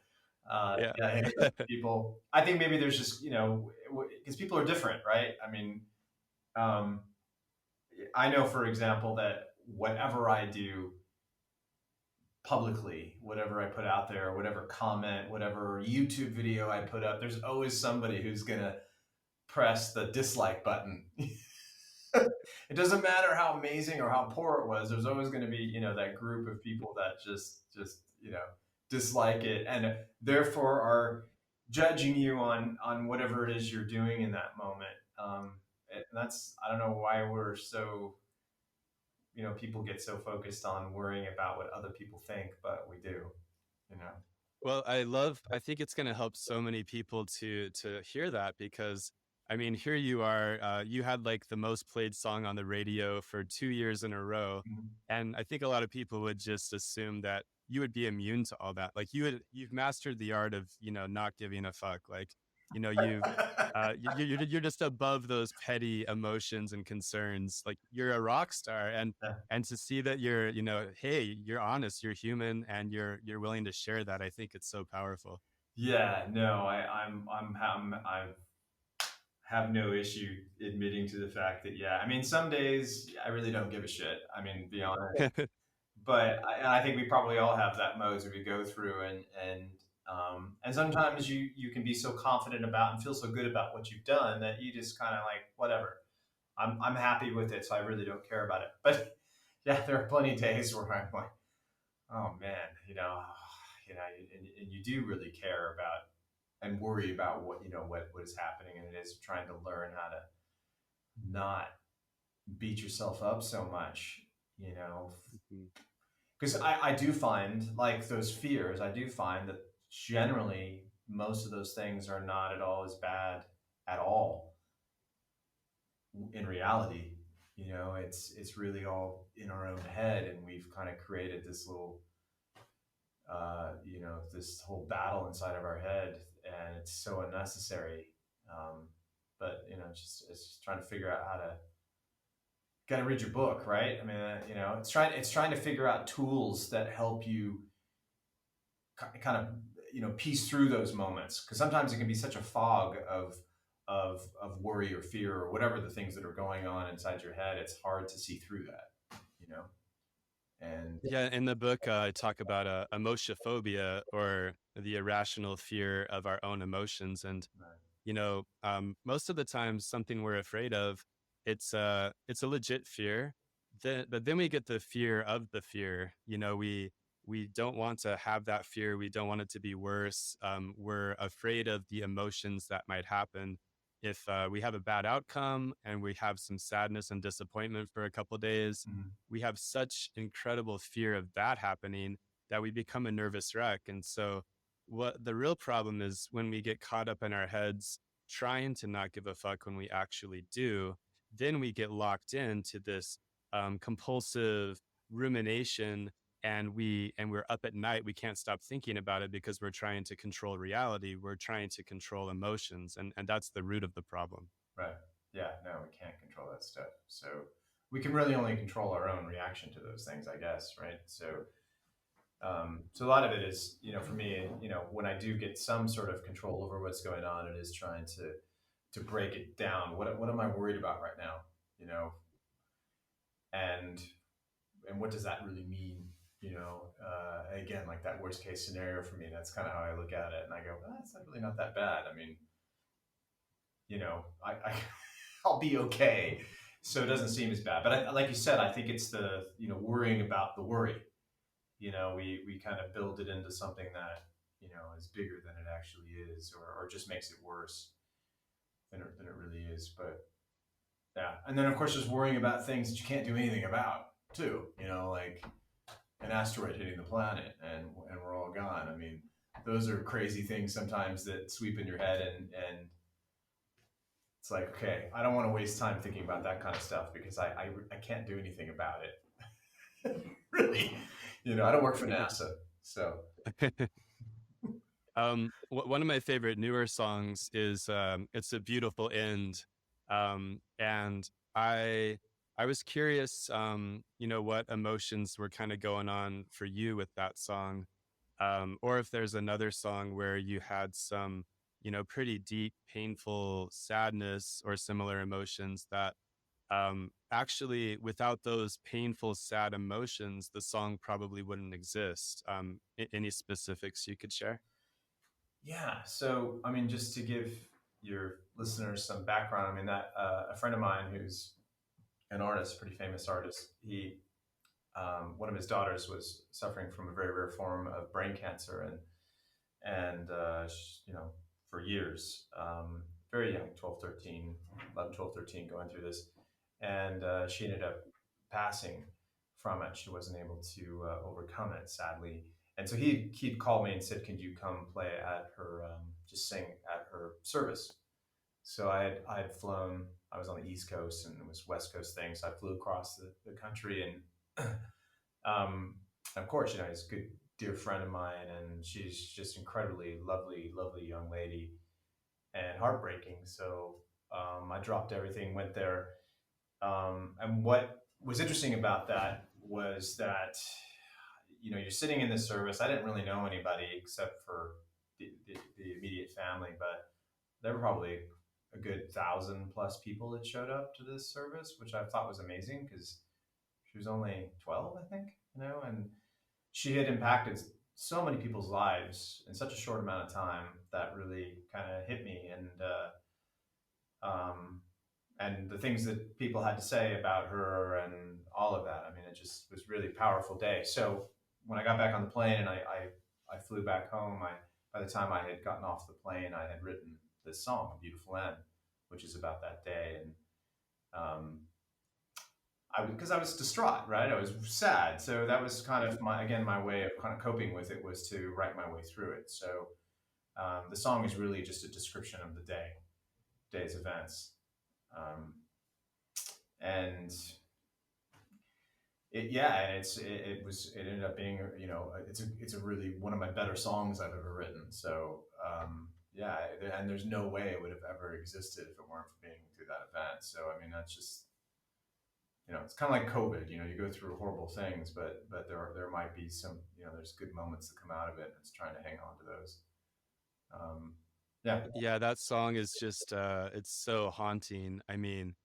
Yeah. People, I think maybe there's just, because people are different, right? I mean, I know, for example, that whatever I do publicly, whatever I put out there, whatever comment, whatever YouTube video I put up, there's always somebody who's going to press the dislike button. It doesn't matter how amazing or how poor it was. There's always going to be, that group of people that just, dislike it, and therefore are judging you on whatever it is you're doing in that moment. And that's, I don't know why we're so, people get so focused on worrying about what other people think, but we do, you know. Well, I think it's going to help so many people to hear that, because I mean, here you are, you had like the most played song on the radio for 2 years in a row. Mhm. And I think a lot of people would just assume that you would be immune to all that. Like you've mastered the art of, not giving a fuck. Like, you're just above those petty emotions and concerns. Like you're a rock star, Yeah. and to see that you're, hey, you're honest, you're human, and you're willing to share that, I think it's so powerful. Yeah, no, I have no issue admitting to the fact that, I mean, some days I really don't give a shit. I mean, to be honest. But I think we probably all have that modes that we go through, and sometimes you can be so confident about and feel so good about what you've done that you just kind of like, whatever. I'm happy with it, so I really don't care about it. But yeah, there are plenty of days where I'm like, oh man, and you do really care about and worry about what is happening, and it is trying to learn how to not beat yourself up so much, Mhm. because I do find, like, those fears, I do find that generally most of those things are not at all as bad at all in reality. It's really all in our own head, and we've kind of created this little this whole battle inside of our head, and it's so unnecessary. But it's just trying to figure out how to, got to read your book, right? I mean, it's trying to figure out tools that help you kind of piece through those moments, because sometimes it can be such a fog of worry or fear or whatever the things that are going on inside your head. It's hard to see through that, and Yeah, in the book, I talk about emotiophobia, or the irrational fear of our own emotions. And most of the time, something we're afraid of, it's a legit fear. But then we get the fear of the fear. We don't want to have that fear. We don't want it to be worse. We're afraid of the emotions that might happen if we have a bad outcome, and we have some sadness and disappointment for a couple days. Mhm. We have such incredible fear of that happening that we become a nervous wreck. And so what the real problem is, when we get caught up in our heads trying to not give a fuck when we actually do, then we get locked into this compulsive rumination we're up at night, we can't stop thinking about it because we're trying to control reality. We're trying to control emotions, and that's the root of the problem. Right. Yeah. No, we can't control that stuff. So we can really only control our own reaction to those things, I guess. Right. So a lot of it is, for me, when I do get some sort of control over what's going on, it is trying to break it down. What am I worried about right now? And what does that really mean? Again, like that worst case scenario for me, that's kind of how I look at it. And I go, it's not really not that bad. I mean, I I'll be okay. So it doesn't seem as bad. But like you said, I think it's the, worrying about the worry. We kind of build it into something that, is bigger than it actually is, or just makes it worse than it really is. But yeah. And then of course there's worrying about things that you can't do anything about too, like an asteroid hitting the planet and we're all gone. I mean, those are crazy things sometimes that sweep in your head, and it's like, okay, I don't want to waste time thinking about that kind of stuff because I can't do anything about it. Really, I don't work for NASA, so. One of my favorite newer songs is "It's a Beautiful End," and I was curious, what emotions were kind of going on for you with that song, or if there's another song where you had some, pretty deep, painful sadness or similar emotions that actually, without those painful, sad emotions, the song probably wouldn't exist. Any specifics you could share? Yeah. So, I mean, just to give your listeners some background, I mean, that a friend of mine who's an artist, pretty famous artist, one of his daughters was suffering from a very rare form of brain cancer, and for years, very young, 12, 13, 11, 12, 13, going through this. And she ended up passing from it. She wasn't able to overcome it, sadly. And so he'd called me and said, "Can you come play at her, just sing at her service?" So I had flown. I was on the East Coast and it was West Coast thing. So I flew across the country, and of course, he's a good dear friend of mine, and she's just incredibly lovely, lovely young lady, and heartbreaking. So I dropped everything, went there, and what was interesting about that was that you're sitting in this service. I didn't really know anybody except for the immediate family, but there were probably a good 1,000+ people that showed up to this service, which I thought was amazing because she was only 12, I think, and she had impacted so many people's lives in such a short amount of time that really kind of hit me. And the things that people had to say about her and all of that. I mean, it just was really a powerful day. So when I got back on the plane and I flew back home, by the time I had gotten off the plane, I had written this song, "Beautiful End," which is about that day. And because I was distraught, right? I was sad. So that was kind of my way of kind of coping with it, was to write my way through it. So the song is really just a description of the day's events. And it ended up being, it's a really one of my better songs I've ever written. So yeah, and there's no way it would have ever existed if it weren't for being through that event. So I mean, that's just, it's kind of like COVID. You go through horrible things, but there might be some, there's good moments that come out of it, and it's trying to hang on to those. Yeah. Yeah, that song is just it's so haunting. I mean,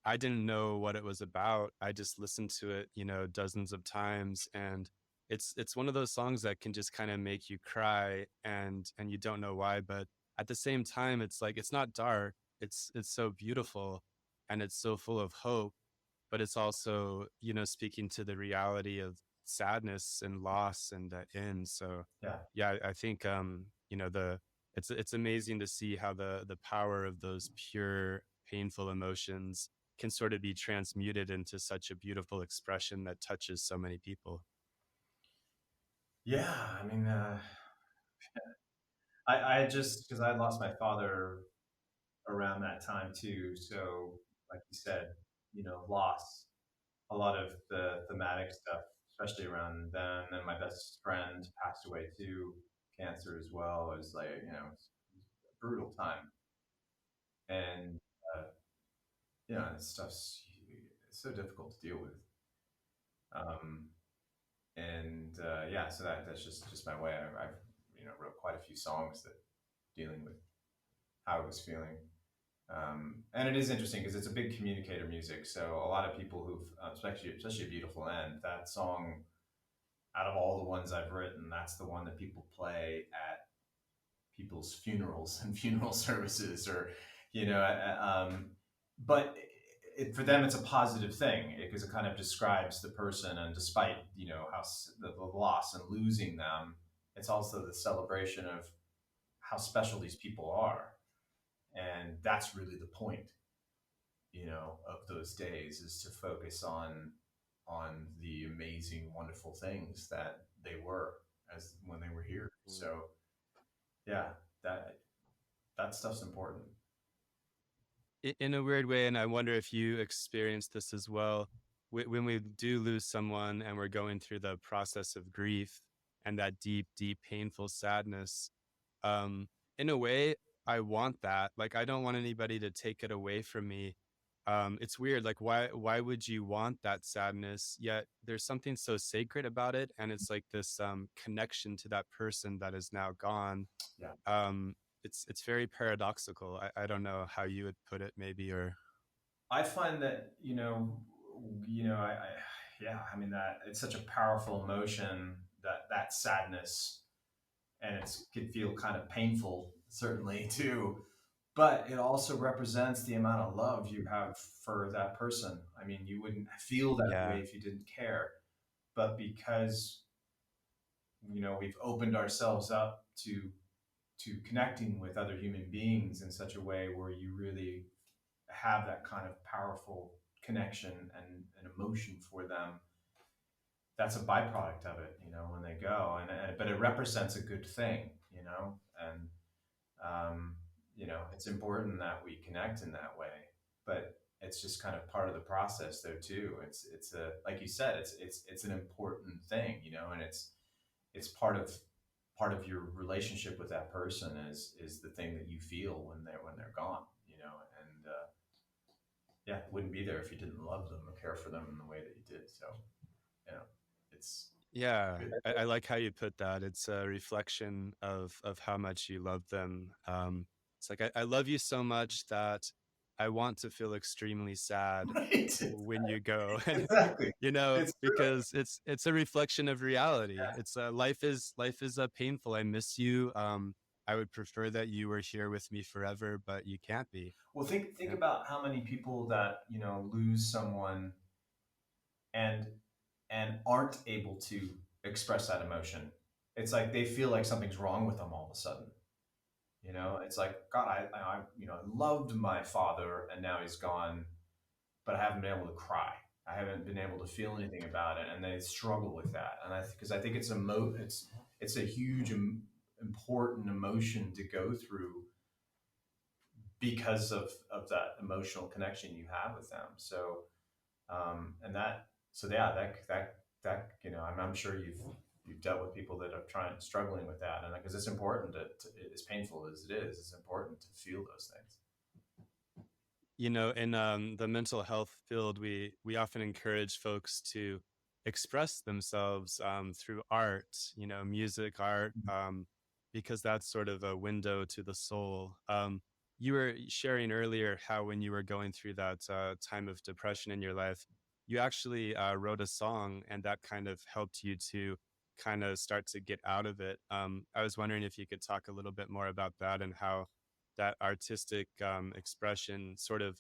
I didn't know what it was about. I just listened to it, dozens of times, and it's one of those songs that can just kind of make you cry, and you don't know why, but at the same time it's like it's not dark. It's so beautiful, and it's so full of hope, but it's also, speaking to the reality of sadness and loss and end. So Yeah. yeah, I think the it's amazing to see how the power of those pure painful emotions can sort of be transmuted into such a beautiful expression that touches so many people. Yeah. I mean, I had just, because I had lost my father around that time too. So, like you said, loss, a lot of the thematic stuff especially around then. And then my best friend passed away too, cancer as well. It was like, it's a brutal time. And, uh, that stuff's it's so difficult to deal with. Um, and yeah, so that's just my way. I've wrote quite a few songs that dealing with how I was feeling. And it is interesting because it's a big communicator music. So a lot of people who've, especially A Beautiful End, that song, out of all the ones I've written, that's the one that people play at people's funerals and funeral services, or but for them it's a positive thing because it kind of describes the person, and despite how the loss and losing them, it's also the celebration of how special these people are, and that's really the point of those days, is to focus on the amazing, wonderful things that they were as when they were here. So yeah, that that stuff's important. In a weird way, and I wonder if you experience this as well, when we do lose someone and we're going through the process of grief and that deep, deep, painful sadness, um, in a way, I want that. Like, I don't want anybody to take it away from me. It's weird. Like, why would you want that sadness? Yet there's something so sacred about it, and it's like this connection to that person that is now gone. Yeah, um it's very paradoxical. I don't know how you would put it, maybe, or I find that I yeah, I mean, that it's such a powerful emotion, that sadness, and it can feel kind of painful, certainly too. But it also represents the amount of love you have for that person. I mean, you wouldn't feel that way yeah. if you didn't care. But because we've opened ourselves up to connecting with other human beings in such a way where you really have that kind of powerful connection and emotion for them, that's a byproduct of it, when they go, and but it represents a good thing, and it's important that we connect in that way, but it's just kind of part of the process though too. It's a, like you said, it's an important thing, and it's part of your relationship with that person is the thing that you feel when they're gone, and yeah, wouldn't be there if you didn't love them or care for them in the way that you did. So, you know, it's Yeah, good. I like how you put that. It's a reflection of how much you love them. It's like I love you so much that I want to feel extremely sad Right. when you go, and Exactly. It's true. because it's a reflection of reality. It's life is painful. I miss you. I would prefer that you were here with me forever, but you can't be. Well, think Yeah, about how many people that, lose someone and aren't able to express that emotion. It's like they feel like something's wrong with them all of a sudden. It's like, God, I loved my father and now he's gone, but I haven't been able to cry. I haven't been able to feel anything about it, and they struggle with that. And because I think it's a huge important emotion to go through because of that emotional connection you have with them. So and that so yeah, that I'm sure you've dealt with people that are struggling with that, and because it's important as painful as it is, it's important to feel those things. in the mental health field, we often encourage folks to express themselves through art, music, art, because that's sort of a window to the soul. You were sharing earlier how when you were going through that time of depression in your life, you actually wrote a song, and that kind of helped you to kind of start to get out of it. I was wondering if you could talk a little bit more about that, and how that artistic expression sort of,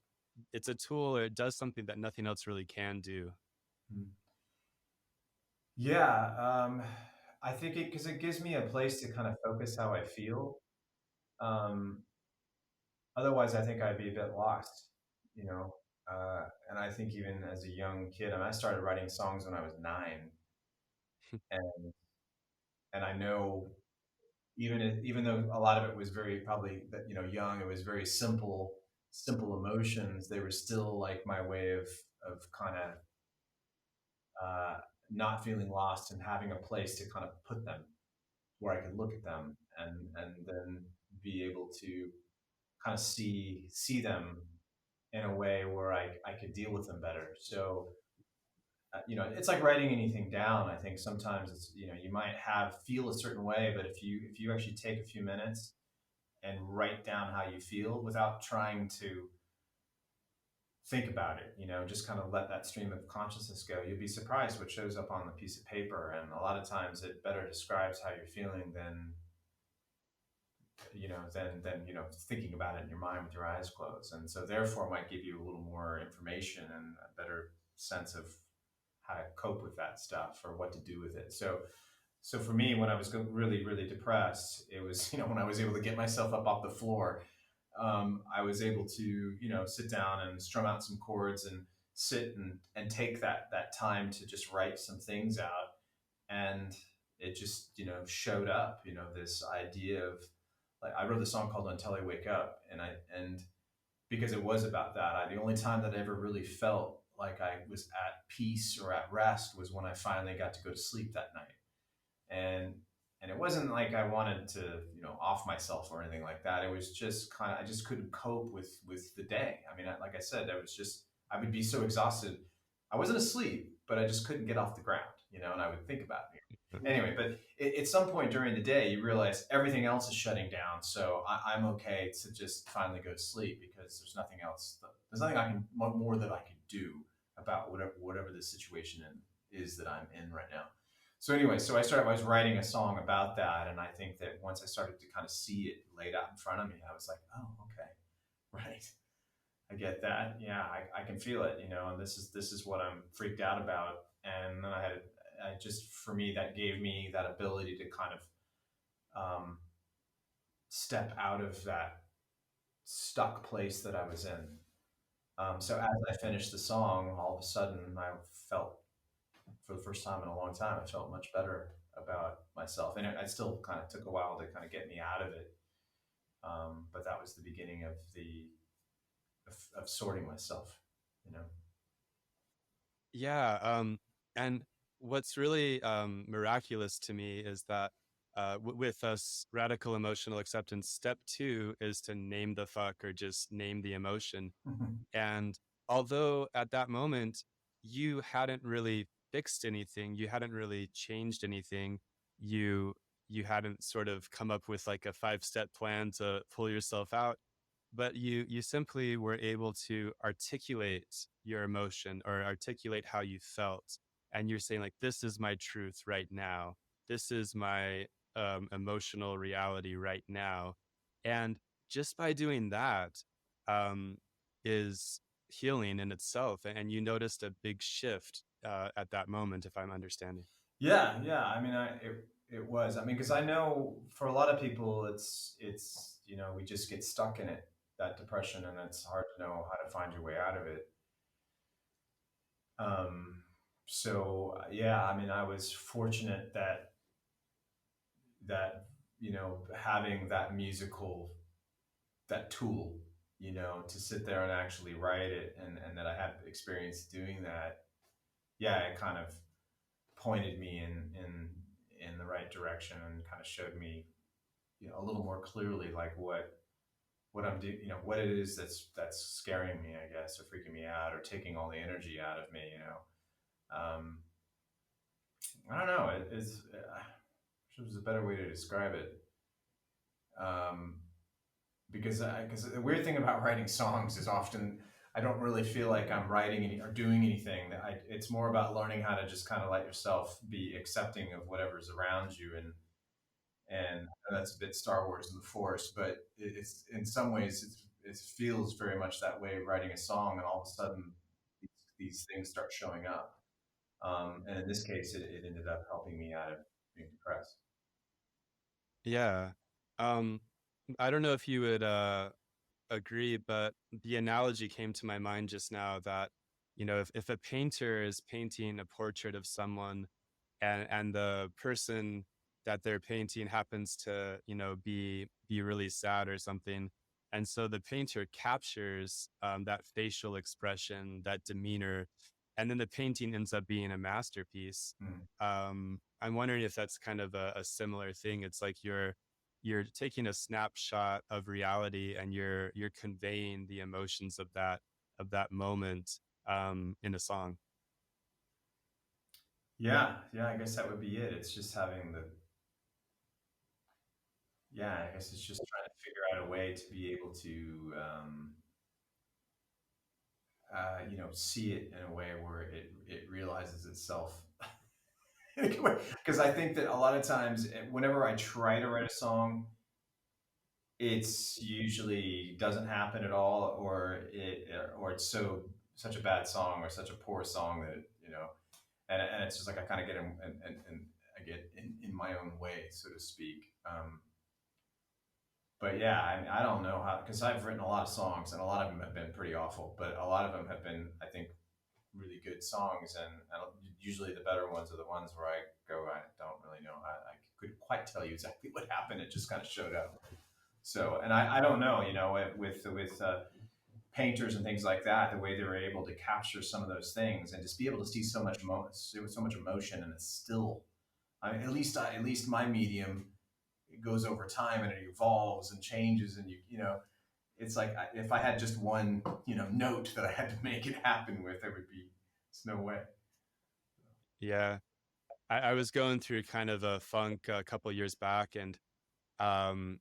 it's a tool, or it does something that nothing else really can do. Mm. Yeah, I think because it gives me a place to kind of focus how I feel. Um, Otherwise, I think I'd be a bit lost, you know. And I think even as a young kid, I started writing songs when I was 9, and I know even though a lot of it was very probably that young, it was very simple emotions. They were still like my way of kind of uh, not feeling lost and having a place to kind of put them where I could look at them and then be able to kind of see them in a way where I could deal with them better. So it's like writing anything down. I think sometimes it's, you might feel a certain way, but if you actually take a few minutes and write down how you feel without trying to think about it, just kind of let that stream of consciousness go, you'll be surprised what shows up on the piece of paper. And a lot of times it better describes how you're feeling than thinking about it in your mind with your eyes closed. And so therefore might give you a little more information and a better sense of how to cope with that stuff or what to do with it. So for me, when I was really, really depressed, it was, when I was able to get myself up off the floor, I was able to, sit down and strum out some chords and sit and take that time to just write some things out. And it just, showed up, this idea of, like, I wrote a song called Until I Wake Up. And because it was about that, the only time that I ever really felt like I was at peace or at rest was when I finally got to go to sleep that night. And it wasn't like I wanted to, off myself or anything like that. It was just I just couldn't cope with the day. I mean, like I said, I would be so exhausted. I wasn't asleep, but I just couldn't get off the ground, and I would think about it. Anyway, but at some point during the day, you realize everything else is shutting down. So I'm okay to just finally go to sleep because there's nothing else. There's nothing more that I can do about whatever the situation is that I'm in right now. So anyway, I was writing a song about that. And I think that once I started to kind of see it laid out in front of me, I was like, oh, okay, right. I get that. Yeah, I can feel it, and this is what I'm freaked out about. And then for me, that gave me that ability to kind of step out of that stuck place that I was in. So as I finished the song, all of a sudden I felt, for the first time in a long time, I felt much better about myself. And it still kind of took a while to kind of get me out of it. But that was the beginning of sorting myself, Yeah. And what's really miraculous to me is that with us radical emotional acceptance, step 2 is to name the fuck, or just name the emotion. And although at that moment you hadn't really fixed anything, you hadn't really changed anything, you hadn't sort of come up with like a 5-step plan to pull yourself out, but you simply were able to articulate your emotion or articulate how you felt. And you're saying, like, this is my truth right now. This is my emotional reality right now. And just by doing that um, is healing in itself. And you noticed a big shift at that moment, if I'm understanding. Yeah, yeah. I mean, it was. I mean, because I know for a lot of people, it's we just get stuck in it, that depression, and it's hard to know how to find your way out of it. So yeah, I mean, I was fortunate that having that tool, to sit there and actually write it, and that I had experience doing that. Yeah, it kind of pointed me in the right direction and kind of showed me, a little more clearly, like what I'm doing, what it is that's scaring me, I guess, or freaking me out, or taking all the energy out of me. I don't know. There's a better way to describe it. Because the weird thing about writing songs is often I don't really feel like I'm writing or doing anything. It's more about learning how to just kind of let yourself be accepting of whatever's around you, and that's a bit Star Wars and the Force, but it's in some ways it feels very much that way writing a song, and all of a sudden these things start showing up. And in this case, it ended up helping me out of being depressed. Yeah. Um, I don't know if you would agree, but the analogy came to my mind just now that, if a painter is painting a portrait of someone, and the person that they're painting happens to, be really sad or something. And so the painter captures that facial expression, that demeanor, and then the painting ends up being a masterpiece. Mm. I'm wondering if that's kind of a similar thing. It's like you're taking a snapshot of reality and you're conveying the emotions of that moment in a song. Yeah, yeah, I guess that would be it. It's just having the, yeah, I guess it's just trying to figure out a way to be able to, see it in a way where it realizes itself. Because I think that a lot of times, whenever I try to write a song, it's usually doesn't happen at all, or it's such a bad song or such a poor song that and it's just like I kind of get in I get in my own way, so to speak. But yeah, I don't know how, because I've written a lot of songs and a lot of them have been pretty awful, but a lot of them have been, I think, really good songs, and usually the better ones are the ones where I go, I don't really know, I couldn't quite tell you exactly what happened. It just kind of showed up. So, and I don't know, with painters and things like that, the way they were able to capture some of those things and just be able to see so much so much emotion, and it's still, I mean, at least my medium, it goes over time and it evolves and changes, and it's like if I had just one note that I had to make it happen with, it's no way. Yeah, I was going through kind of a funk a couple years back, and um,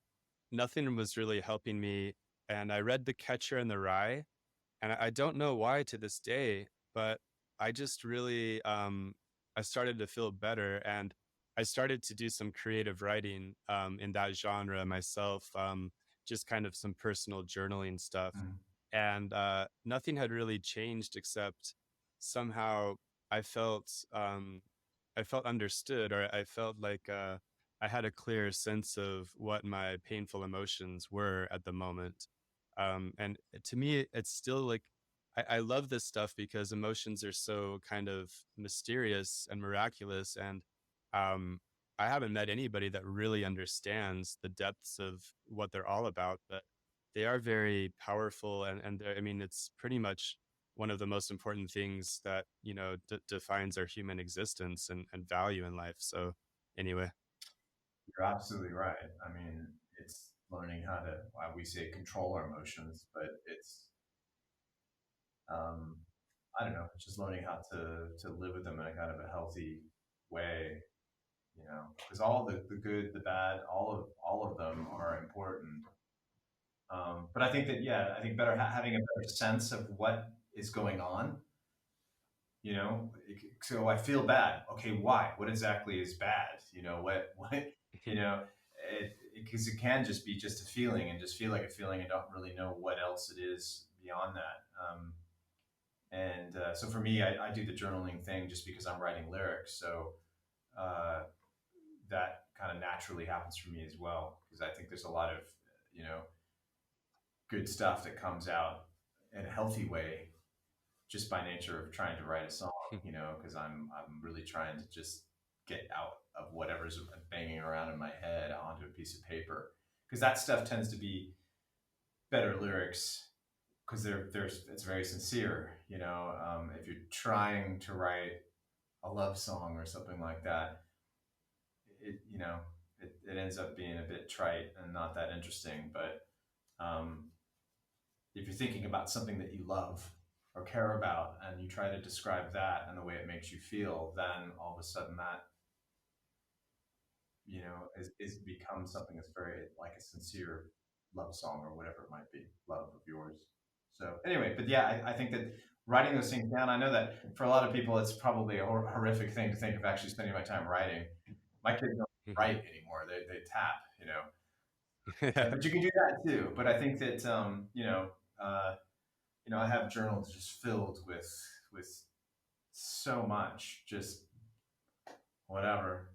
nothing was really helping me. And I read The Catcher in the Rye, and I don't know why to this day, but I just really I started to feel better, and I started to do some creative writing in that genre myself, just kind of some personal journaling stuff, Mm. and nothing had really changed except somehow I felt I felt understood, or I felt like I had a clear sense of what my painful emotions were at the moment. And to me, it's still like I love this stuff because emotions are so kind of mysterious and miraculous. And um, I haven't met anybody that really understands the depths of what they're all about, but they are very powerful. And I mean, it's pretty much one of the most important things that, defines our human existence and value in life. So anyway. You're absolutely right. I mean, it's learning how to, we say control our emotions, but it's, um, I don't know, it's just learning how to live with them in a kind of a healthy way, because all the good, the bad, all of them are important. But I think that, yeah, I think having a better sense of what is going on, so I feel bad. Okay, why? What exactly is bad? What, you know, because it can just be just a feeling and just feel like a feeling and don't really know what else it is beyond that. And so for me, I do the journaling thing just because I'm writing lyrics. So uh, that kind of naturally happens for me as well, because I think there's a lot of, you know, good stuff that comes out in a healthy way just by nature of trying to write a song, because I'm really trying to just get out of whatever's banging around in my head onto a piece of paper, because that stuff tends to be better lyrics because it's very sincere. If you're trying to write a love song or something like that, it you know it ends up being a bit trite and not that interesting. But um, if you're thinking about something that you love or care about and you try to describe that and the way it makes you feel, then all of a sudden that is becomes something that's very like a sincere love song or whatever it might be, love of yours. So anyway, but yeah, I think that writing those things down, I know that for a lot of people it's probably a horrific thing to think of actually spending my time writing. My kids don't write anymore; they tap, but you can do that too. But I think that uh, I have journals just filled with so much, just whatever.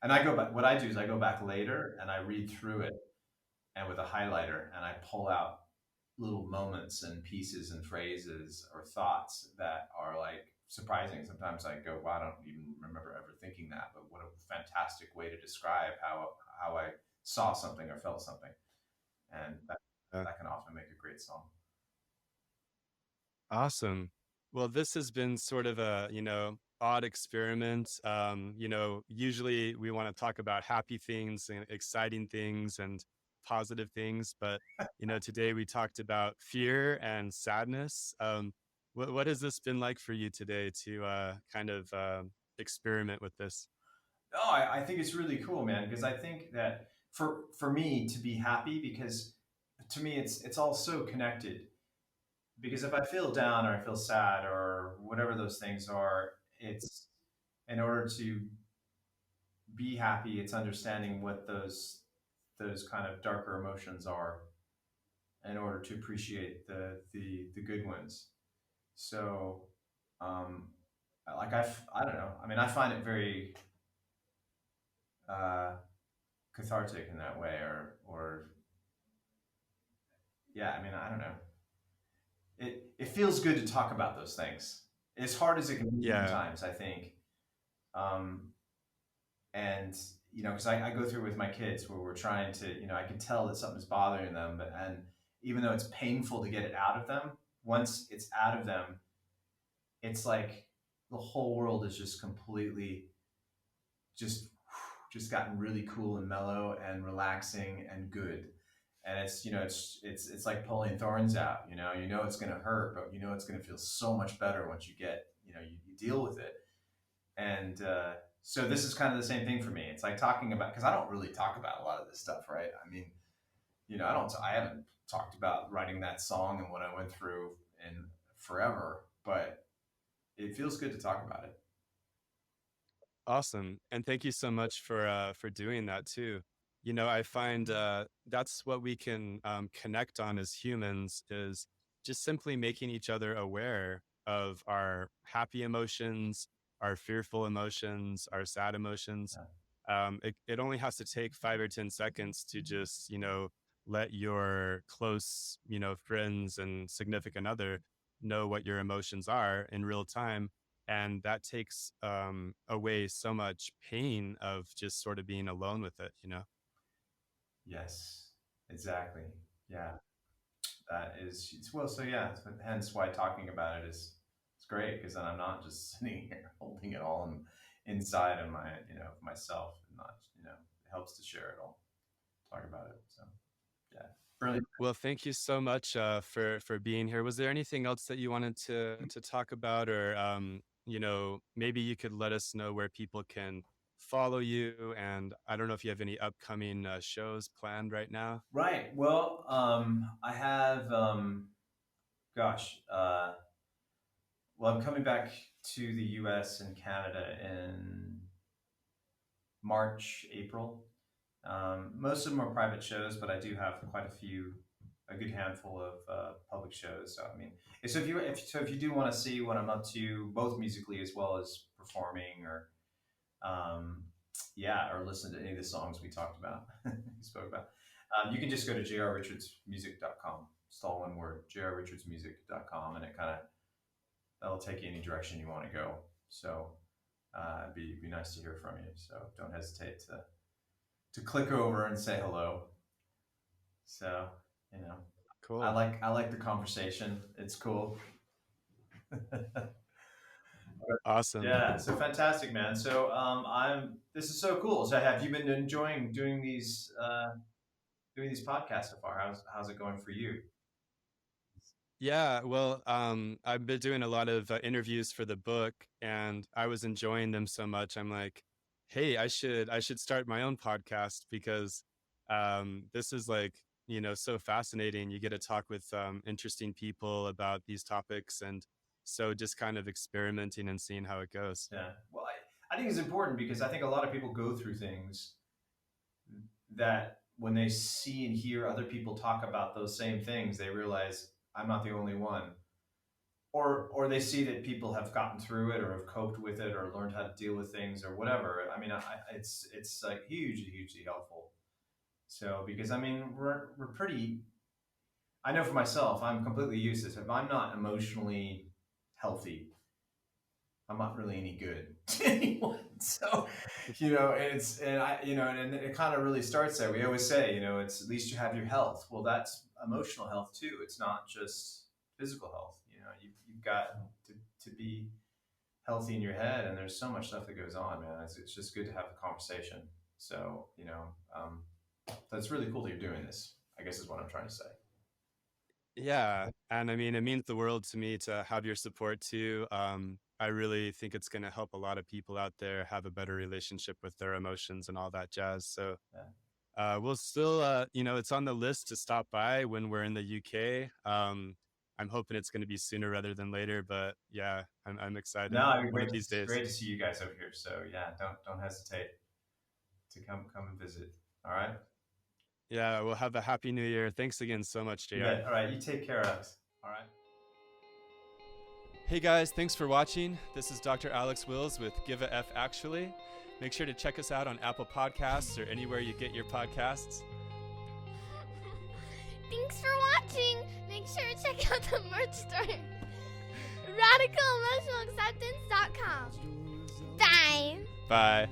And I go back. What I do is I go back later and I read through it, and with a highlighter, and I pull out little moments and pieces and phrases or thoughts that are like surprising. Sometimes I go, "Wow, I don't even remember ever thinking that." But what a fantastic way to describe how I saw something or felt something, and that Uh, that can often make a great song. awesome. Well, this has been sort of a, odd experiment. Usually we want to talk about happy things and exciting things and positive things, but today we talked about fear and sadness. What has this been like for you today to kind of experiment with this? No, I think it's really cool, man, because I think that for me to be happy, because to me it's all so connected. Because if I feel down or I feel sad or whatever those things are, it's in order to be happy, it's understanding what those kind of darker emotions are in order to appreciate the good ones. So, um, I don't know. I mean, I find it very uh, cathartic in that way, or yeah. I mean, I don't know. It feels good to talk about those things, as hard as it can be Yeah. sometimes. I think, um, and because I go through with my kids where we're trying to, I can tell that something's bothering them, and even though it's painful to get it out of them, once it's out of them, it's like the whole world is just completely just just gotten really cool and mellow and relaxing and good. And it's it's like pulling thorns out. It's going to hurt, but it's going to feel so much better once you get you deal with it. And so this is kind of the same thing for me. It's like talking about, because I don't really talk about a lot of this stuff, right? I mean, I haven't talked about writing that song and what I went through in forever, but it feels good to talk about it. Awesome. And thank you so much for doing that too. I find that's what we can connect on as humans is just simply making each other aware of our happy emotions, our fearful emotions, our sad emotions. Yeah. It only has to take 5 or 10 seconds to just, let your close, friends and significant other know what your emotions are in real time, and that takes away so much pain of just sort of being alone with it. Yes, exactly. Yeah, that is well. So yeah, hence why talking about it is it's great, because then I'm not just sitting here holding it all inside of my myself, and not it helps to share it all, talk about it. So yeah, brilliant. Well, thank you so much for being here. Was there anything else that you wanted to talk about, or maybe you could let us know where people can follow you? And I don't know if you have any upcoming shows planned right now. Right. Well, I have gosh, well, I'm coming back to the U.S. and Canada in March, April. Most of them are private shows, but I do have quite a good handful of public shows. So I mean, if you do want to see what I'm up to, both musically as well as performing, or or listen to any of the songs we talked about, we spoke about, you can just go to jrrichardsmusic.com. It's all one word, jrrichardsmusic.com, and that'll take you any direction you want to go. So it'd be nice to hear from you. So don't hesitate to click over and say hello. So Cool. I like the conversation. It's cool. Awesome. Yeah, so fantastic, man. So this is so cool. So have you been enjoying doing these podcasts so far? How's it going for you? Yeah, well, I've been doing a lot of interviews for the book, and I was enjoying them so much. I'm like, hey, I should start my own podcast because this is like, so fascinating. You get to talk with interesting people about these topics, and so just kind of experimenting and seeing how it goes. Yeah. Well, I think it's important, because I think a lot of people go through things that when they see and hear other people talk about those same things, they realize I'm not the only one. Or they see that people have gotten through it or have coped with it or learned how to deal with things or whatever. I mean, it's like hugely helpful. So because I mean we're pretty. I know for myself, I'm completely useless if I'm not emotionally healthy. I'm not really any good to anyone. So, and it kind of really starts there. We always say, it's at least you have your health. Well, that's emotional health too. It's not just physical health. you've got to be healthy in your head, and there's so much stuff that goes on, man. It's just good to have a conversation. So, that's really cool that you're doing this, I guess is what I'm trying to say. Yeah. And I mean, it means the world to me to have your support too. I really think it's going to help a lot of people out there have a better relationship with their emotions and all that jazz. So we'll still, it's on the list to stop by when we're in the UK. I'm hoping it's going to be sooner rather than later, but yeah, I'm excited. No, I mean, One of these days. Great to see you guys over here. So yeah, don't hesitate to come and visit. All right. Yeah, we'll have a happy new year. Thanks again so much, JR. Yeah, all right, you take care, Alex. All right. Hey guys, thanks for watching. This is Dr. Alex Wills with Give a F Actually. Make sure to check us out on Apple Podcasts or anywhere you get your podcasts. Thanks for watching. Make sure to check out the merch store. RadicalEmotionalAcceptance.com. Bye. Bye.